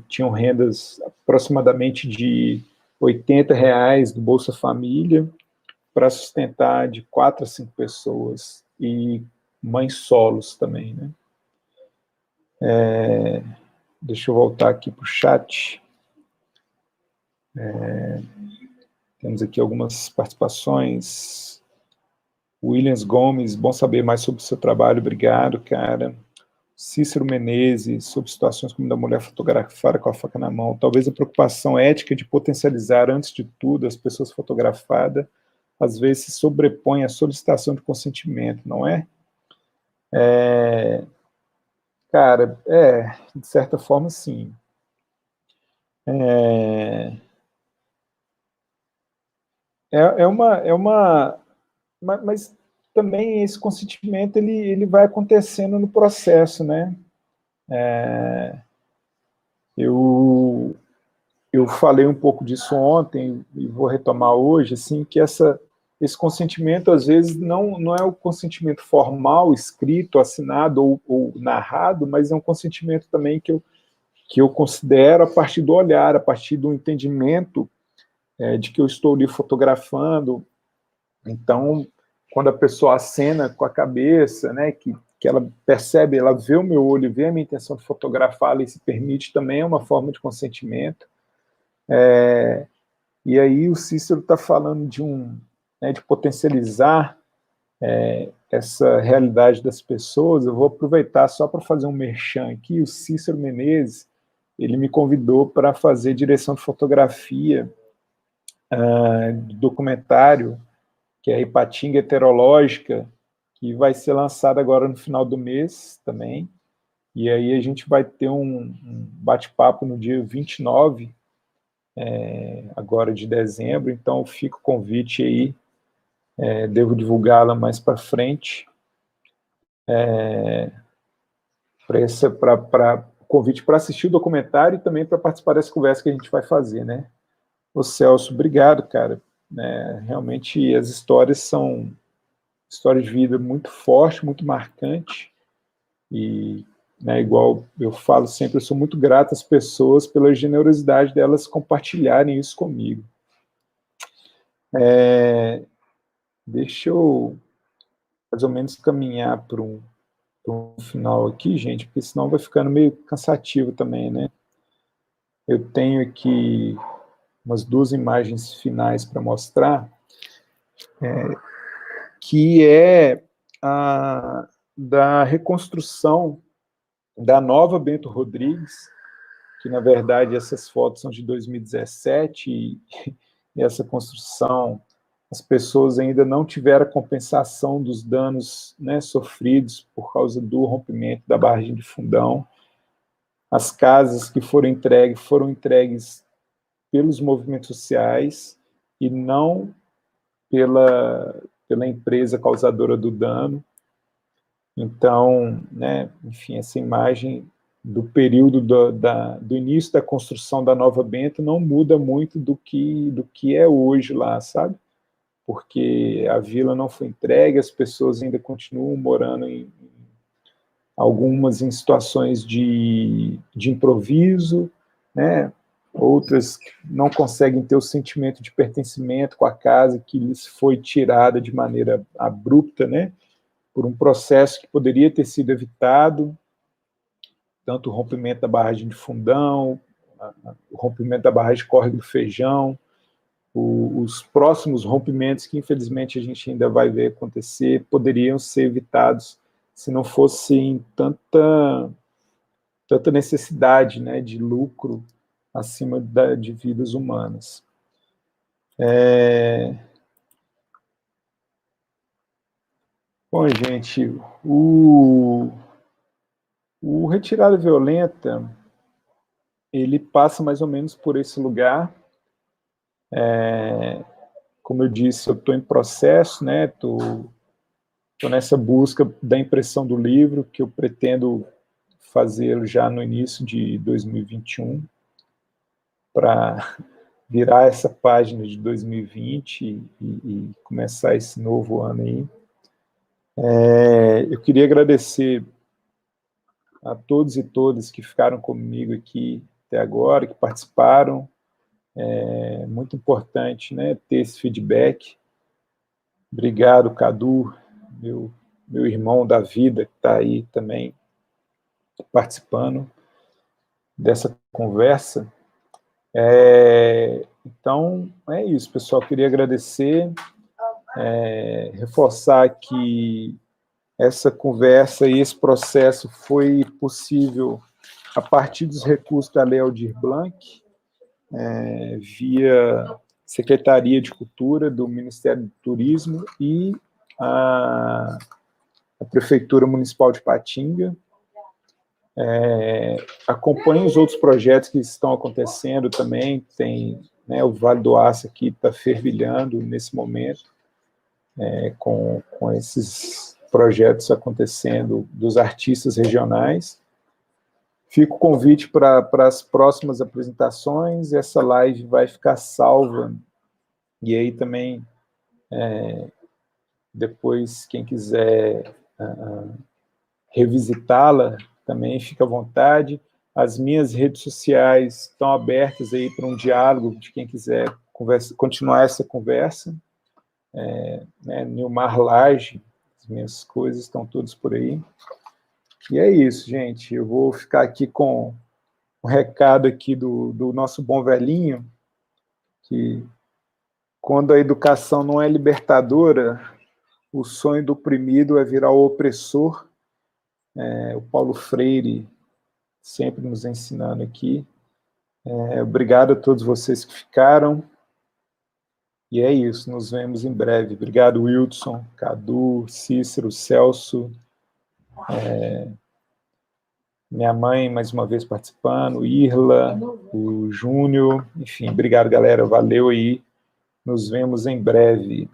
tinham rendas aproximadamente de R$ 80 do Bolsa Família, para sustentar de 4 a 5 pessoas, e mães solos também, né? Deixa eu voltar aqui para o chat. Temos aqui algumas participações. Williams Gomes, bom saber mais sobre o seu trabalho, obrigado, cara. Cícero Menezes, sobre situações como da mulher fotografada com a faca na mão, talvez a preocupação ética de potencializar, antes de tudo, as pessoas fotografadas, às vezes se sobrepõe à solicitação de consentimento, não é? Cara, de certa forma, sim. Mas também esse consentimento ele vai acontecendo no processo, né? Eu falei um pouco disso ontem e vou retomar hoje, assim, que esse consentimento, às vezes, não é o consentimento formal, escrito, assinado ou narrado, mas é um consentimento também que eu considero a partir do olhar, a partir do entendimento de que eu estou ali fotografando. Então, quando a pessoa acena com a cabeça, né, que ela percebe, ela vê o meu olho, vê a minha intenção de fotografá-la e se permite, também é uma forma de consentimento. E aí o Cícero está falando de potencializar essa realidade das pessoas. Eu vou aproveitar só para fazer um merchan aqui. O Cícero Menezes, ele me convidou para fazer direção de fotografia do documentário, que é a Ipatinga Heterológica, que vai ser lançado agora no final do mês também. E aí a gente vai ter um bate-papo no dia 29, agora de dezembro, então fica o convite aí, devo divulgá-la mais para frente, para convite para assistir o documentário e também para participar dessa conversa que a gente vai fazer, né? Ô Celso, obrigado, cara. Realmente as histórias são histórias de vida muito forte, muito marcante, e igual eu falo sempre, eu sou muito grato às pessoas pela generosidade delas compartilharem isso comigo. Deixa eu mais ou menos caminhar para um final aqui, gente, porque senão vai ficando meio cansativo também, né? Eu tenho aqui umas 2 imagens finais para mostrar, que é a da reconstrução da nova Bento Rodrigues, que, na verdade, essas fotos são de 2017, e essa construção, as pessoas ainda não tiveram a compensação dos danos, né, sofridos por causa do rompimento da barragem de Fundão. As casas que foram entregues pelos movimentos sociais e não pela empresa causadora do dano. Então, enfim, essa imagem do período do início da construção da Nova Bento não muda muito do que é hoje lá, sabe? Porque a vila não foi entregue, as pessoas ainda continuam morando algumas em situações de improviso, né? Outras não conseguem ter o sentimento de pertencimento com a casa que lhes foi tirada de maneira abrupta, né? Por um processo que poderia ter sido evitado, tanto o rompimento da barragem de Fundão, o rompimento da barragem de Córrego do Feijão, os próximos rompimentos que, infelizmente, a gente ainda vai ver acontecer, poderiam ser evitados se não fosse tanta necessidade, né, de lucro acima de vidas humanas. Bom, gente, o Retirada Violenta, ele passa mais ou menos por esse lugar. Como eu disse, eu estou em processo, né? Estou nessa busca da impressão do livro, que eu pretendo fazer já no início de 2021, para virar essa página de 2020 e começar esse novo ano aí. Eu queria agradecer a todos e todas que ficaram comigo aqui até agora, que participaram. É muito importante, né, ter esse feedback. Obrigado, Cadu, meu irmão da vida, que está aí também participando dessa conversa. Então, é isso, pessoal. Queria agradecer, reforçar que essa conversa e esse processo foi possível a partir dos recursos da Lei Aldir Blanc, via Secretaria de Cultura do Ministério do Turismo e a Prefeitura Municipal de Ipatinga. Acompanhe os outros projetos que estão acontecendo também. Tem, né, o Vale do Aço aqui está fervilhando nesse momento, com esses projetos acontecendo dos artistas regionais. Fica o convite para as próximas apresentações. Essa live vai ficar salva, e aí também, depois, quem quiser revisitá-la, também fica à vontade. As minhas redes sociais estão abertas aí para um diálogo de quem quiser continuar essa conversa. Nilmar Lage, as minhas coisas estão todas por aí. E é isso, gente. Eu vou ficar aqui com um recado aqui do nosso bom velhinho, que quando a educação não é libertadora, o sonho do oprimido é virar o opressor. O Paulo Freire sempre nos ensinando aqui. Obrigado a todos vocês que ficaram. E é isso, nos vemos em breve. Obrigado, Wilson, Cadu, Cícero, Celso, minha mãe, mais uma vez participando, Irla, o Júnior, enfim, obrigado, galera, valeu aí, nos vemos em breve.